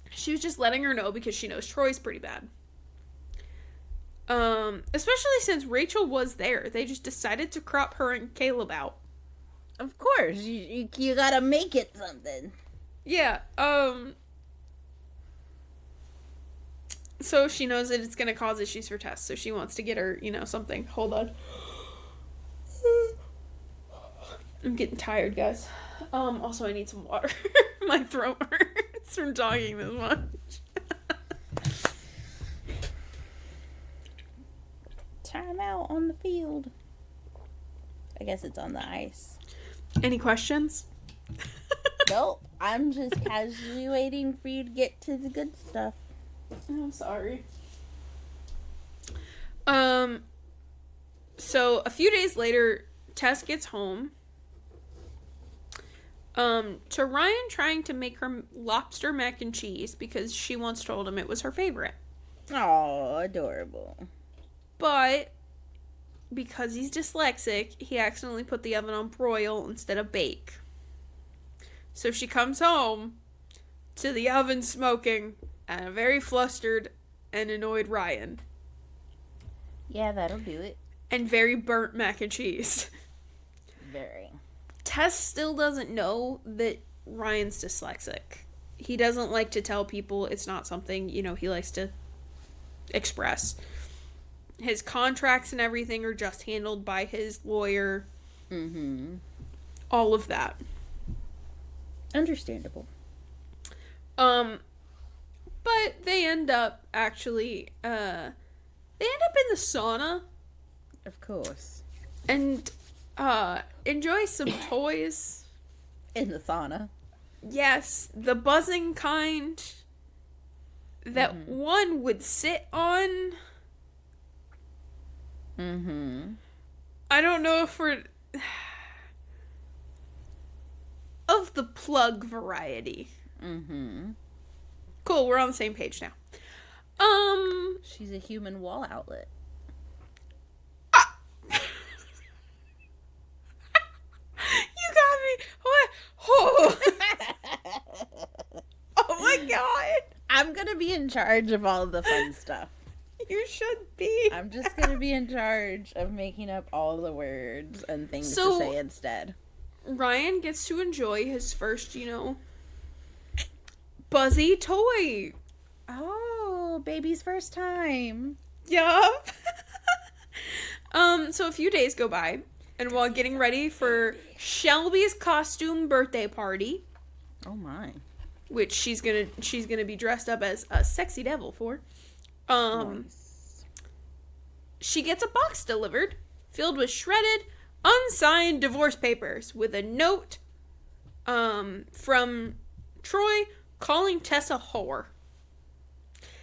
She was just letting her know because she knows Troy's pretty bad. Especially since Rachel was there. They just decided to crop her and Caleb out. Of course. You gotta make it something. Yeah, so she knows that it's gonna cause issues for Tess, so she wants to get her, something. Hold on. I'm getting tired, guys. Also, I need some water. My throat hurts from talking this much. Time out on the field. I guess it's on the ice. Any questions? Nope. I'm just casually waiting for you to get to the good stuff. I'm sorry. So a few days later, Tess gets home. To Ryan trying to make her lobster mac and cheese because she once told him it was her favorite. Oh, adorable. But because he's dyslexic, he accidentally put the oven on broil instead of bake. So she comes home to the oven smoking and a very flustered and annoyed Ryan. Yeah, that'll do it. And very burnt mac and cheese. Very. Tess still doesn't know that Ryan's dyslexic. He doesn't like to tell people. It's not something, he likes to express. His contracts and everything are just handled by his lawyer. All of that. Understandable. But they end up actually, they end up in the sauna. Of course. And, enjoy some toys. In the sauna. Yes, the buzzing kind that one would sit on. I don't know if we're of the plug variety. Cool, we're on the same page now. She's a human wall outlet. You got me. What? Oh. Oh my god. I'm gonna be in charge of all the fun stuff. You should be. I'm just gonna be in charge of making up all the words and things to say instead. Ryan gets to enjoy his first, Buzzy toy. Oh, baby's first time. Yup. So a few days go by, and while getting ready for Shelby's costume birthday party, oh my, which she's gonna be dressed up as a sexy devil for, nice. She gets a box delivered filled with shredded, unsigned divorce papers with a note, from Troy calling Tess a whore,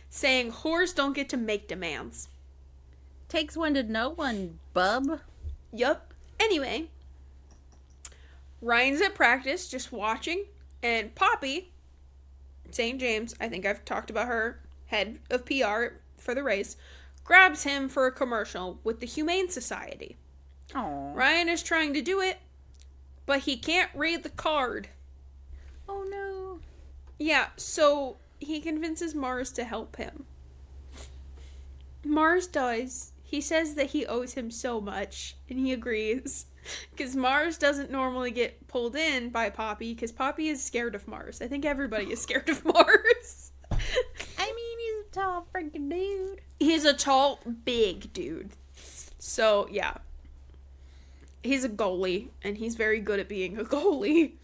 saying whores don't get to make demands. Takes one to know one, bub. Yup. Anyway, Ryan's at practice just watching, and Poppy, St. James, I think I've talked about her, head of PR for the race, grabs him for a commercial with the Humane Society. Aww. Ryan is trying to do it, but he can't read the card. Oh no. Yeah, so he convinces Mars to help him. Mars does. He says that he owes him so much, and he agrees. Because Mars doesn't normally get pulled in by Poppy, because Poppy is scared of Mars. I think everybody is scared of Mars. I mean, he's a tall freaking dude. He's a tall, big dude. So, yeah. He's a goalie, and he's very good at being a goalie.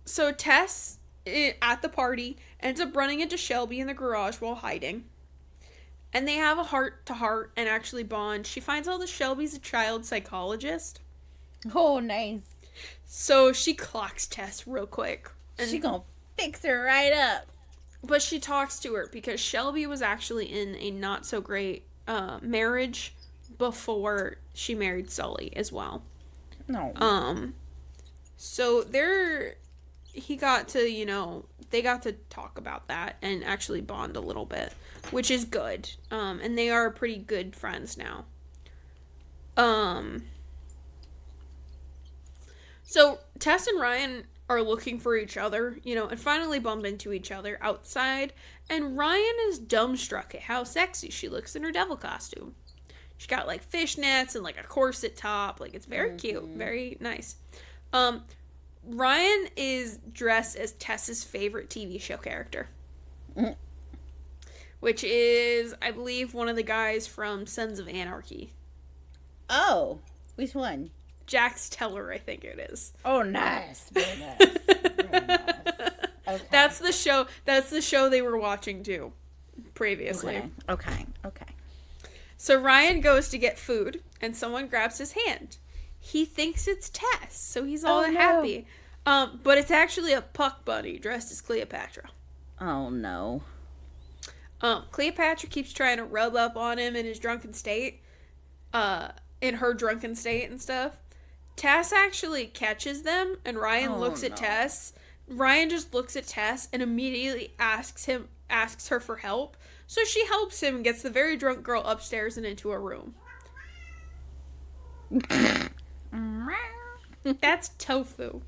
So Tess, at the party, ends up running into Shelby in the garage while hiding. And they have a heart-to-heart and actually bond. She finds out that Shelby's a child psychologist. Oh, nice. So she clocks Tess real quick. And she gonna fix her right up. But she talks to her because Shelby was actually in a not-so-great marriage before she married Sully as well. No. So he got to, they got to talk about that and actually bond a little bit, which is good. And they are pretty good friends now. So Tess and Ryan are looking for each other, and finally bump into each other outside. And Ryan is dumbstruck at how sexy she looks in her devil costume. She got like fishnets and like a corset top. Like, it's very cute, very nice. Ryan is dressed as Tess's favorite TV show character. Which is, I believe, one of the guys from Sons of Anarchy. Oh, which one? Jax Teller, I think it is. Oh, nice. Very nice. Very nice. Okay. That's the show they were watching too, previously. Okay. So Ryan goes to get food, and someone grabs his hand. He thinks it's Tess, so he's all happy. But it's actually a puck bunny dressed as Cleopatra. Oh, no. Cleopatra keeps trying to rub up on him in his drunken state. In her drunken state and stuff. Tess actually catches them, and Ryan looks at Tess. Ryan just looks at Tess and immediately asks her for help. So she helps him and gets the very drunk girl upstairs and into a room. That's Tofu.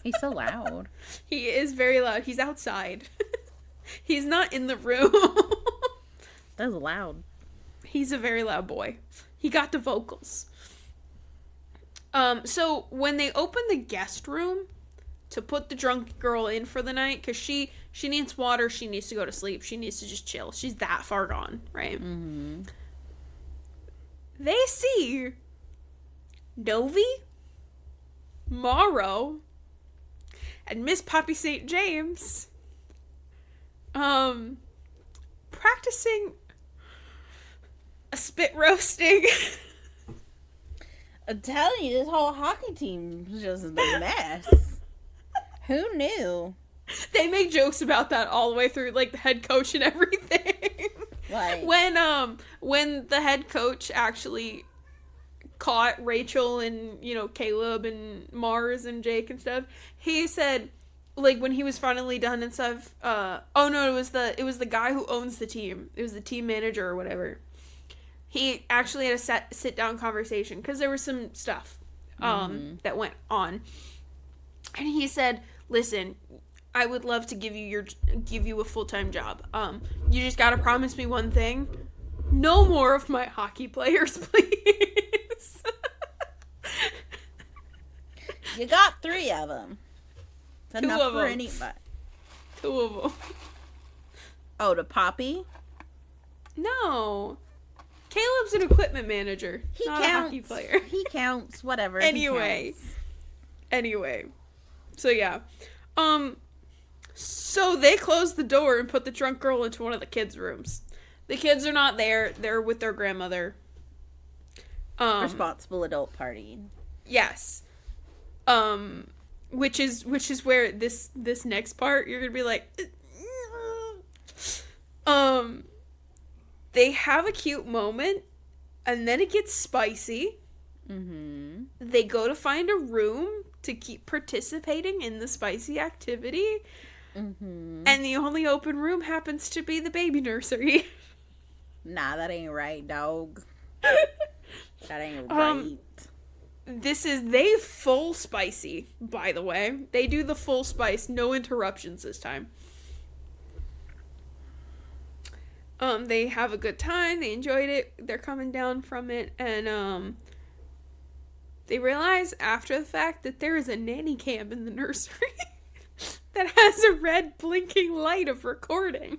He's so loud. He is very loud. He's outside. He's not in the room. That's loud. He's a very loud boy. He got the vocals. So when they open the guest room to put the drunk girl in for the night, because she needs water, she needs to go to sleep, she needs to just chill. She's that far gone, right? Mm-hmm. They see Novi, Morrow, and Miss Poppy St. James practicing a spit roasting. I'm telling you, this whole hockey team was just a mess. Who knew? They make jokes about that all the way through, like the head coach and everything. Like When the head coach actually caught Rachel and, you know, Caleb and Mars and Jake and stuff, he said, like, when he was finally done and stuff, oh no, it was the guy who owns the team. It was the team manager or whatever. He actually had a sit down conversation because there was some stuff that went on, and he said, "Listen, I would love to give you a full-time job. You just gotta promise me one thing: no more of my hockey players, please." You got 3 of them. It's Two enough of for them. anybody. 2 of them. Oh, to Poppy? No. Caleb's an equipment manager, not a hockey player. He counts, whatever. Anyway. So yeah. So they close the door and put the drunk girl into one of the kids' rooms. The kids are not there. They're with their grandmother. Responsible adult party. Yes. Which is where this next part you're gonna be like, they have a cute moment, and then it gets spicy. Mm-hmm. They go to find a room to keep participating in the spicy activity, Mm-hmm. and the only open room happens to be the baby nursery. Nah, that ain't right, dog. That ain't right. They full spicy, by the way. They do the full spice, no interruptions this time. They have a good time, they enjoyed it, they're coming down from it, and they realize after the fact that there is a nanny cam in the nursery that has a red blinking light of recording.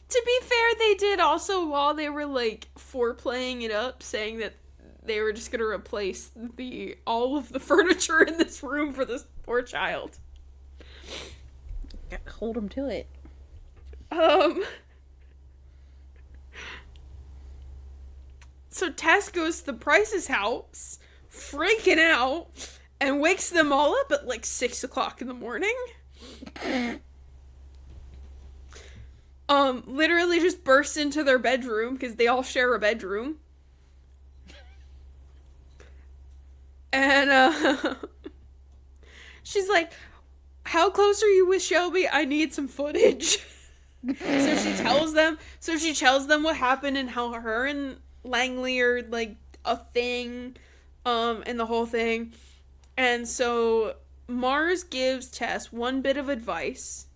To be fair, they did also, while they were like foreplaying it up, saying that they were just gonna replace all of the furniture in this room for this poor child. Hold them to it. So Tess goes to the Price's house, freaking out, and wakes them all up at like 6 o'clock in the morning. Literally just bursts into their bedroom, because they all share a bedroom. And, she's like, "How close are you with Shelby? I need some footage." So she tells them what happened and how her and Langley are, like, a thing, and the whole thing. And so Mars gives Tess one bit of advice,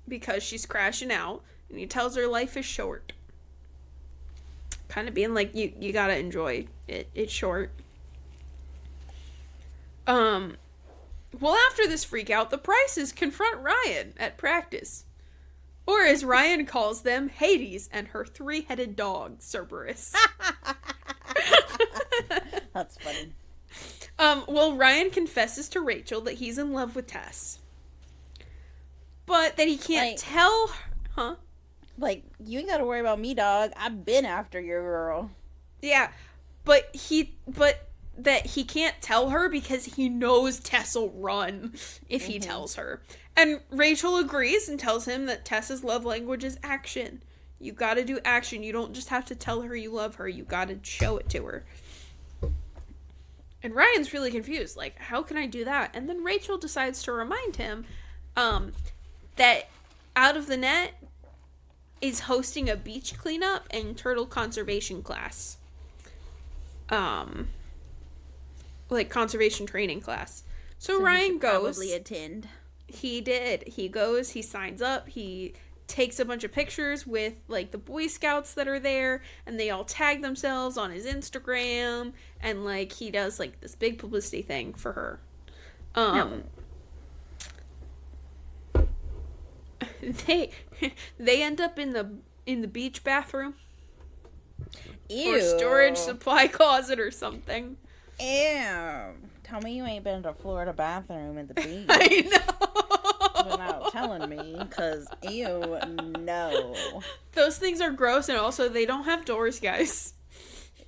because she's crashing out, and he tells her life is short. Kind of being like, you gotta enjoy it. It's short. Well, after this freak out, the Prices confront Ryan at practice. Or as Ryan calls them, Hades and her 3-headed dog, Cerberus. That's funny. Well, Ryan confesses to Rachel that he's in love with Tess. But that he can't tell her, huh? Like, you ain't gotta worry about me, dog. I've been after your girl. Yeah, but that he can't tell her because he knows Tess will run if he tells her. And Rachel agrees and tells him that Tess's love language is action. You gotta do action. You don't just have to tell her you love her. You gotta show it to her. And Ryan's really confused. Like, how can I do that? And then Rachel decides to remind him that Out of the Net is hosting a beach cleanup and turtle conservation class. Like, conservation training class. So Ryan goes. Probably attend. He did. He goes, he signs up, he takes a bunch of pictures with, like, the Boy Scouts that are there, and they all tag themselves on his Instagram, and, like, he does, like, this big publicity thing for her. They end up in the beach bathroom. Ew. Or storage supply closet or something. Ew. Tell me you ain't been to a Florida bathroom at the beach. I know. without telling me, because ew, no. Those things are gross, and also they don't have doors, guys.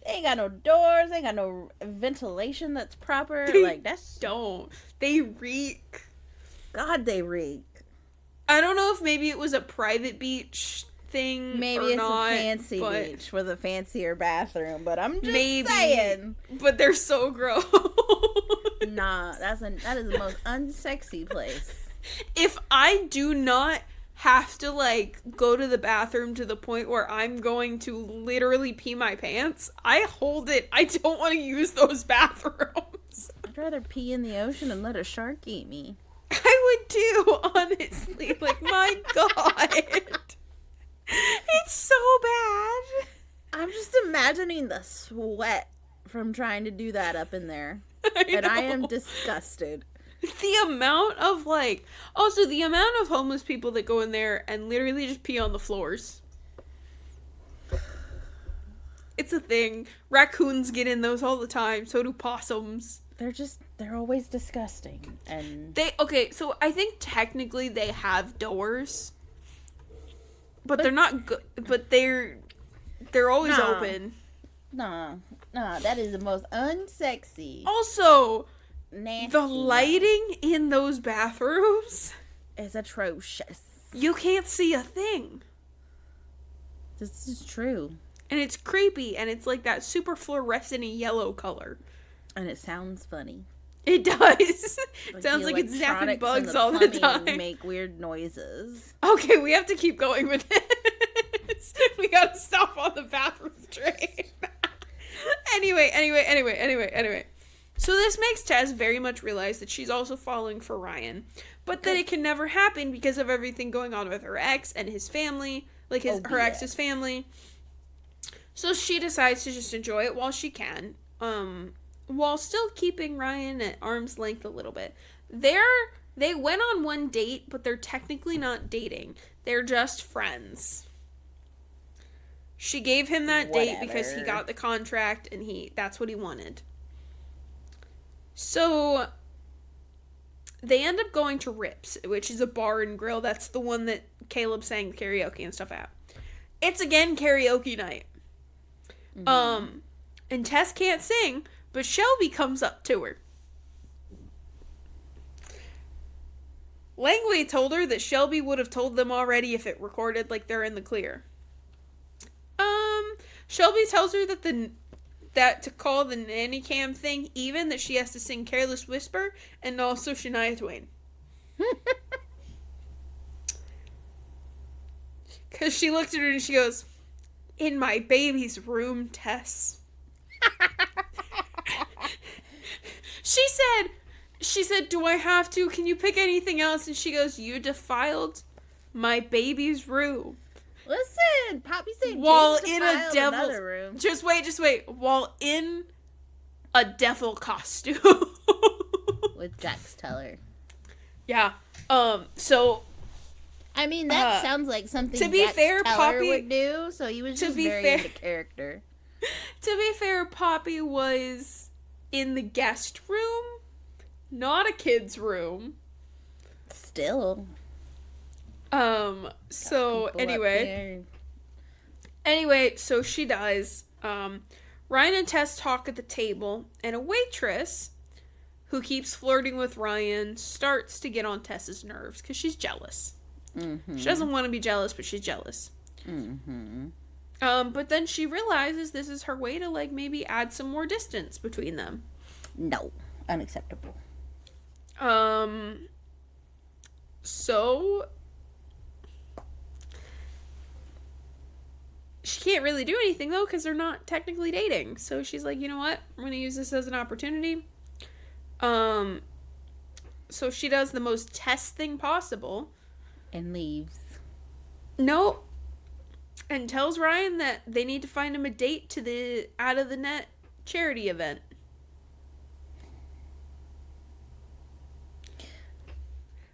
They ain't got no doors, they ain't got no ventilation that's proper. They like, that's... don't. They reek. God, they reek. I don't know if maybe it was a private beach thing. Maybe or it's not, a fancy beach with a fancier bathroom, but I'm just saying. But they're so gross. Nah, that is the most unsexy place. If I do not have to, like, go to the bathroom to the point where I'm going to literally pee my pants, I hold it. I don't want to use those bathrooms. I'd rather pee in the ocean and let a shark eat me. I would too, honestly. Like, my God. It's so bad. I'm just imagining the sweat from trying to do that up in there. I am disgusted. The amount of, like... Also, the amount of homeless people that go in there and literally just pee on the floors. It's a thing. Raccoons get in those all the time. So do possums. They're always disgusting. And Okay, so I think technically they have doors. But they're not good. But they're always open. Nah, that is the most unsexy. Also... Nasty. The lighting in those bathrooms is atrocious. You can't see a thing. This is true. And it's creepy, and it's like that super fluorescent yellow color. And it sounds funny. It does. It sounds like it's zapping bugs all the time. Make weird noises. Okay, we have to keep going with this. We gotta stop on the bathroom train. Anyway. So this makes Tess very much realize that she's also falling for Ryan, but that it can never happen because of everything going on with her ex and his family, like her ex's family. So she decides to just enjoy it while she can, while still keeping Ryan at arm's length a little bit. They went on one date, but they're technically not dating. They're just friends. She gave him that date because he got the contract and that's what he wanted. So, they end up going to Rips, which is a bar and grill. That's the one that Caleb sang karaoke and stuff at. It's again karaoke night. Mm-hmm. And Tess can't sing, but Shelby comes up to her. Langley told her that Shelby would have told them already if it recorded like they're in the clear. Shelby tells her that to call the nanny cam thing even, that she has to sing Careless Whisper and also Shania Twain. Because she looked at her and she goes, "In my baby's room, Tess." She said, "Do I have to? Can you pick anything else?" And she goes, "You defiled my baby's room." Listen, Poppy said while James in a devil room. Just wait. While in a devil costume with Jax Teller. Yeah. So I mean, that sounds like something to be Jax fair, Teller Poppy would do. So he was just very into character. To be fair, Poppy was in the guest room, not a kid's room. Still. So anyway, so she dies. Ryan and Tess talk at the table, and a waitress who keeps flirting with Ryan starts to get on Tess's nerves because she's jealous. Mm-hmm. She doesn't want to be jealous, but she's jealous. Mm-hmm. But then she realizes this is her way to, like, maybe add some more distance between them. No, unacceptable. So she can't really do anything, though, because they're not technically dating. So she's like, you know what? I'm going to use this as an opportunity. So she does the most Tess thing possible. And leaves. No. And tells Ryan that they need to find him a date to the Out of the Net charity event.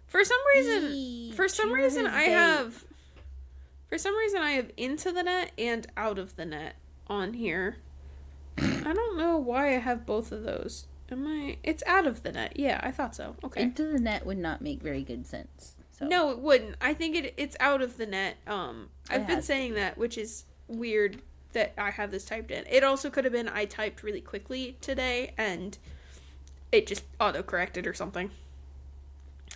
For some reason I have Into the Net and Out of the Net on here. I don't know why I have both of those. It's Out of the Net. Yeah, I thought so. Okay. Into the Net would not make very good sense. So No, it wouldn't. I think it's out of the net. I've been saying that, which is weird that I have this typed in. It also could have been I typed really quickly today and it just auto-corrected or something.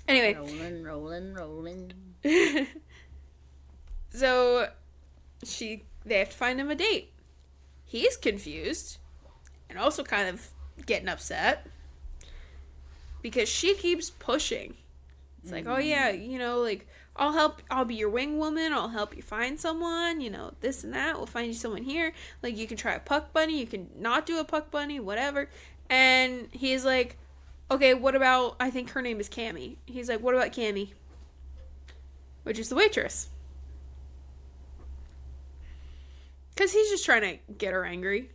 Anyway. Rolling. So, they have to find him a date. He's confused and also kind of getting upset because she keeps pushing. It's like, oh yeah, like, I'll be your wing woman, I'll help you find someone, this and that, we'll find you someone here, like, you can try a puck bunny, you can not do a puck bunny, whatever. And he's like, okay, what about, I think her name is Cammy. He's like, what about Cammy? Which is the waitress. Because he's just trying to get her angry.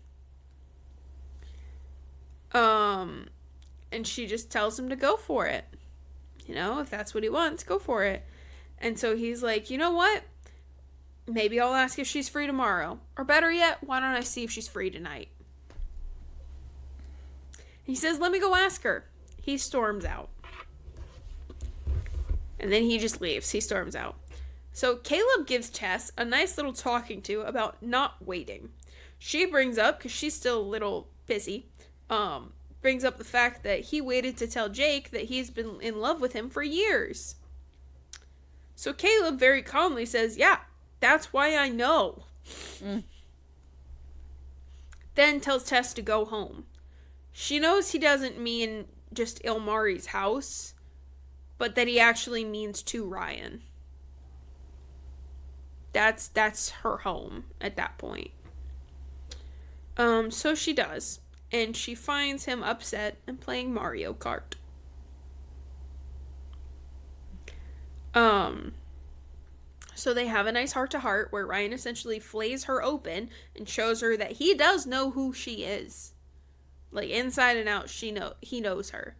And she just tells him to go for it. If that's what he wants, go for it. And so he's like, you know what? Maybe I'll ask if she's free tomorrow. Or better yet, why don't I see if she's free tonight? He says, let me go ask her. He storms out. And then he just leaves. He storms out. So Caleb gives Tess a nice little talking to about not waiting. She brings up, because she's still a little busy, brings up the fact that he waited to tell Jake that he's been in love with him for years. So Caleb very calmly says, yeah, that's why I know. Then tells Tess to go home. She knows he doesn't mean just Ilmari's house, but that he actually means to Ryan. That's her home at that point. So she does. And she finds him upset and playing Mario Kart. So they have a nice heart-to-heart where Ryan essentially flays her open and shows her that he does know who she is. Like, inside and out, he knows her.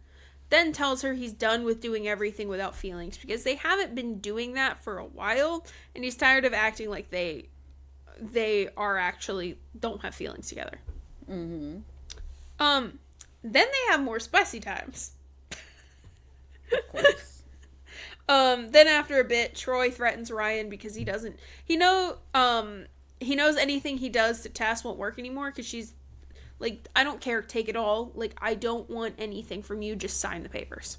Then tells her he's done with doing everything without feelings because they haven't been doing that for a while, and he's tired of acting like they are actually don't have feelings together. Then they have more spicy times. Of course. Then after a bit, Troy threatens Ryan because he knows anything he does to Tess won't work anymore because she's like, I don't care, take it all. Like, I don't want anything from you, just sign the papers.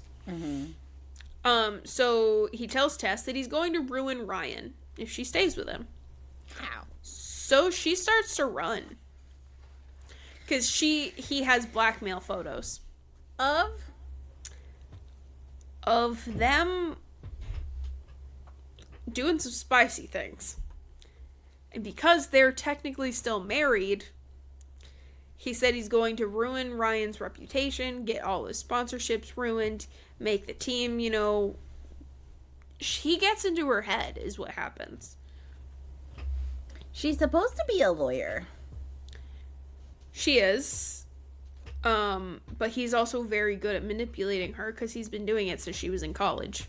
So he tells Tess that he's going to ruin Ryan if she stays with him. How? So she starts to run. Because he has blackmail photos. Of them doing some spicy things. And because they're technically still married, he said he's going to ruin Ryan's reputation, get all his sponsorships ruined, make the team, he gets into her head is what happens. She's supposed to be a lawyer. She is. But he's also very good at manipulating her because he's been doing it since she was in college.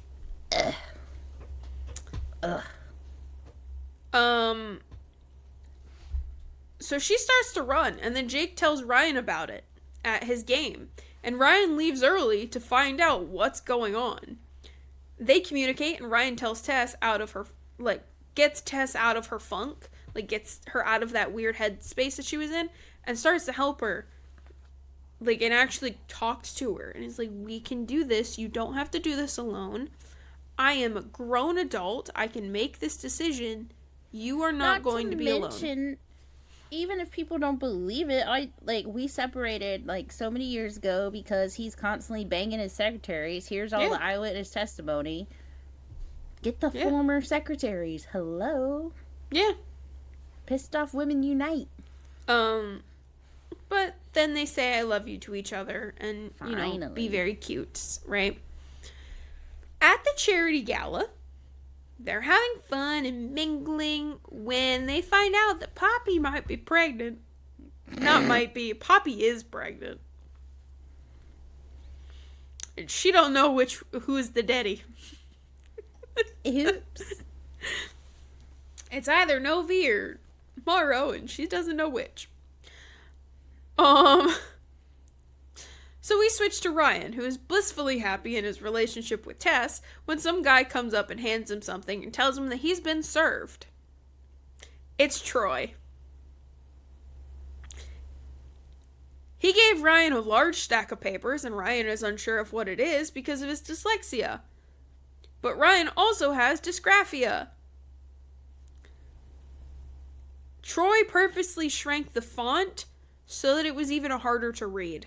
So she starts to run, and then Jake tells Ryan about it at his game. And Ryan leaves early to find out what's going on. They communicate, and Ryan tells Tess gets Tess out of her funk, gets her out of that weird head space that she was in, and starts to help her. And actually talks to her, and is like, we can do this, you don't have to do this alone. I am a grown adult, I can make this decision, you are not going to be alone. Even if people don't believe it, we separated so many years ago because he's constantly banging his secretaries. Here's all the eyewitness testimony. Get the former secretaries. Hello. Yeah. Pissed off women unite. But then they say I love you to each other and, be very cute, right? At the charity gala, they're having fun and mingling when they find out that Poppy might be pregnant. Not might be. Poppy is pregnant. And she don't know who's the daddy. Oops. It's either Novi or Morrow, and she doesn't know which. So we switch to Ryan, who is blissfully happy in his relationship with Tess when some guy comes up and hands him something and tells him that he's been served. It's Troy. He gave Ryan a large stack of papers, and Ryan is unsure of what it is because of his dyslexia. But Ryan also has dysgraphia. Troy purposely shrank the font so that it was even harder to read.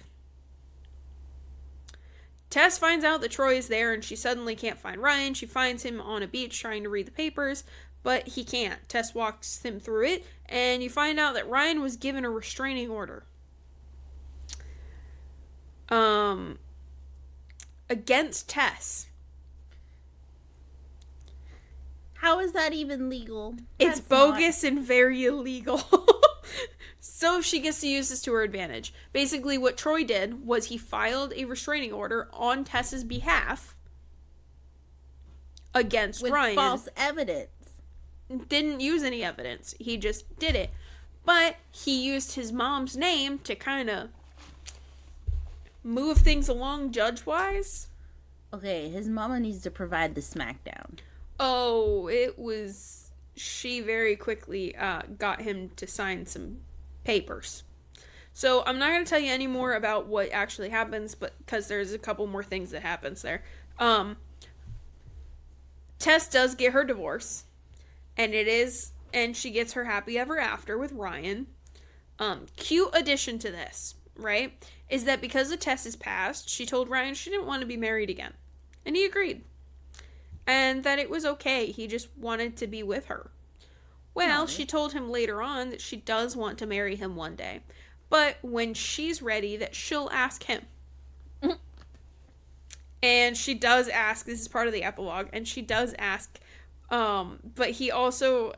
Tess finds out that Troy is there and she suddenly can't find Ryan. She finds him on a beach trying to read the papers, but he can't. Tess walks him through it, and you find out that Ryan was given a restraining order. Against Tess. How is that even legal? It's bogus and very illegal. So she gets to use this to her advantage. Basically, what Troy did was he filed a restraining order on Tess's behalf against Ryan. With false evidence. Didn't use any evidence. He just did it. But he used his mom's name to kind of move things along judge-wise. Okay, his mama needs to provide the smackdown. Oh, it was... She very quickly got him to sign some papers. So I'm not going to tell you any more about what actually happens, but because there's a couple more things that happens there. Tess does get her divorce, and she gets her happy ever after with Ryan. Cute addition to this, right, is that because of Tess's past, she told Ryan she didn't want to be married again, and he agreed, and that it was okay. He just wanted to be with her. Well, she told him later on that she does want to marry him one day. But when she's ready, that she'll ask him. And she does ask, this is part of the epilogue, and she does ask, but he also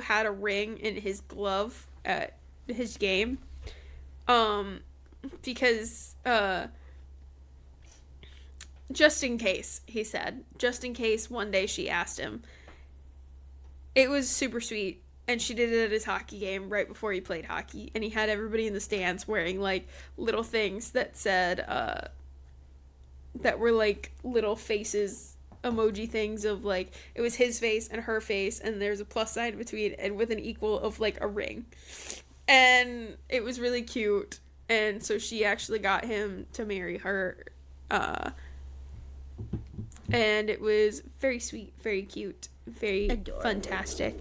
had a ring in his glove at his game. Because, just in case, he said. Just in case one day she asked him. It was super sweet, and she did it at his hockey game right before he played hockey, and he had everybody in the stands wearing, like, little things that said, that were, like, little faces, emoji things of, like, it was his face and her face, and there's a plus sign between, and with an equal of, like, a ring. And it was really cute, and so she actually got him to marry her, and it was very sweet, very cute. Very adorable. Fantastic.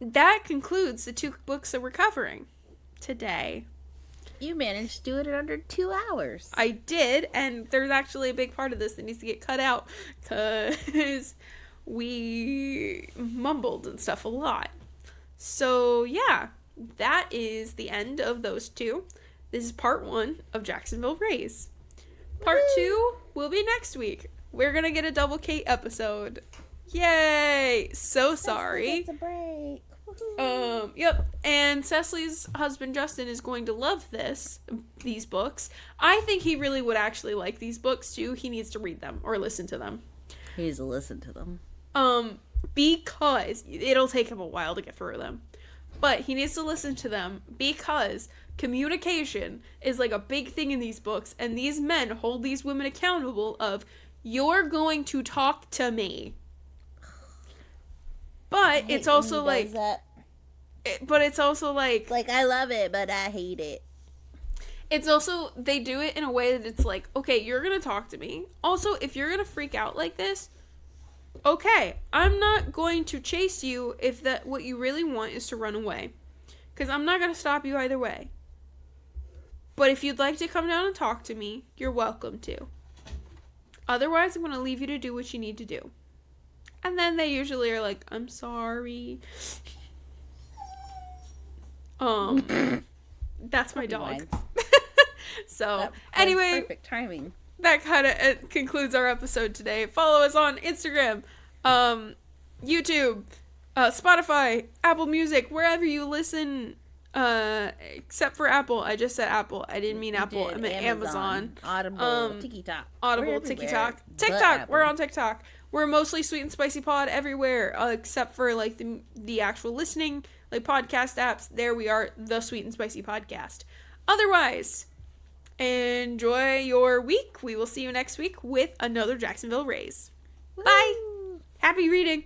That concludes the 2 books that we're covering today. You managed to do it in under 2 hours. I did, and there's actually a big part of this that needs to get cut out because we mumbled and stuff a lot. So yeah, that is the end of those 2. This is part 1 of Jacksonville Rays. Part 2 will be next week. We're gonna get a double Kate episode. Yay! So sorry. It's a break. Yep. And Cecily's husband Justin is going to love these books. I think he really would actually like these books too. He needs to read them or listen to them. He needs to listen to them. Because it'll take him a while to get through them. But he needs to listen to them because communication is like a big thing in these books, and these men hold these women accountable of, you're going to talk to me. But it's also like... But it's also like... Like, I love it, but I hate it. It's also... They do it in a way that it's like, okay, you're going to talk to me. Also, if you're going to freak out like this, okay, I'm not going to chase you if what you really want is to run away. Because I'm not going to stop you either way. But if you'd like to come down and talk to me, you're welcome to. Otherwise, I'm going to leave you to do what you need to do. And then they usually are like, I'm sorry. That's my dog. So, anyway. Perfect timing. That kind of concludes our episode today. Follow us on Instagram, YouTube, Spotify, Apple Music, wherever you listen. Except for Apple. I just said Apple. I didn't mean Apple. I meant Amazon. Audible, TikTok. Audible, TikTok. TikTok. We're on TikTok. We're mostly Sweet and Spicy Pod everywhere, except for like the actual listening. like podcast apps, there we are, the Sweet and Spicy Podcast. Otherwise, enjoy your week. We will see you next week with another Jacksonville Raise. Woo! Bye. Happy reading.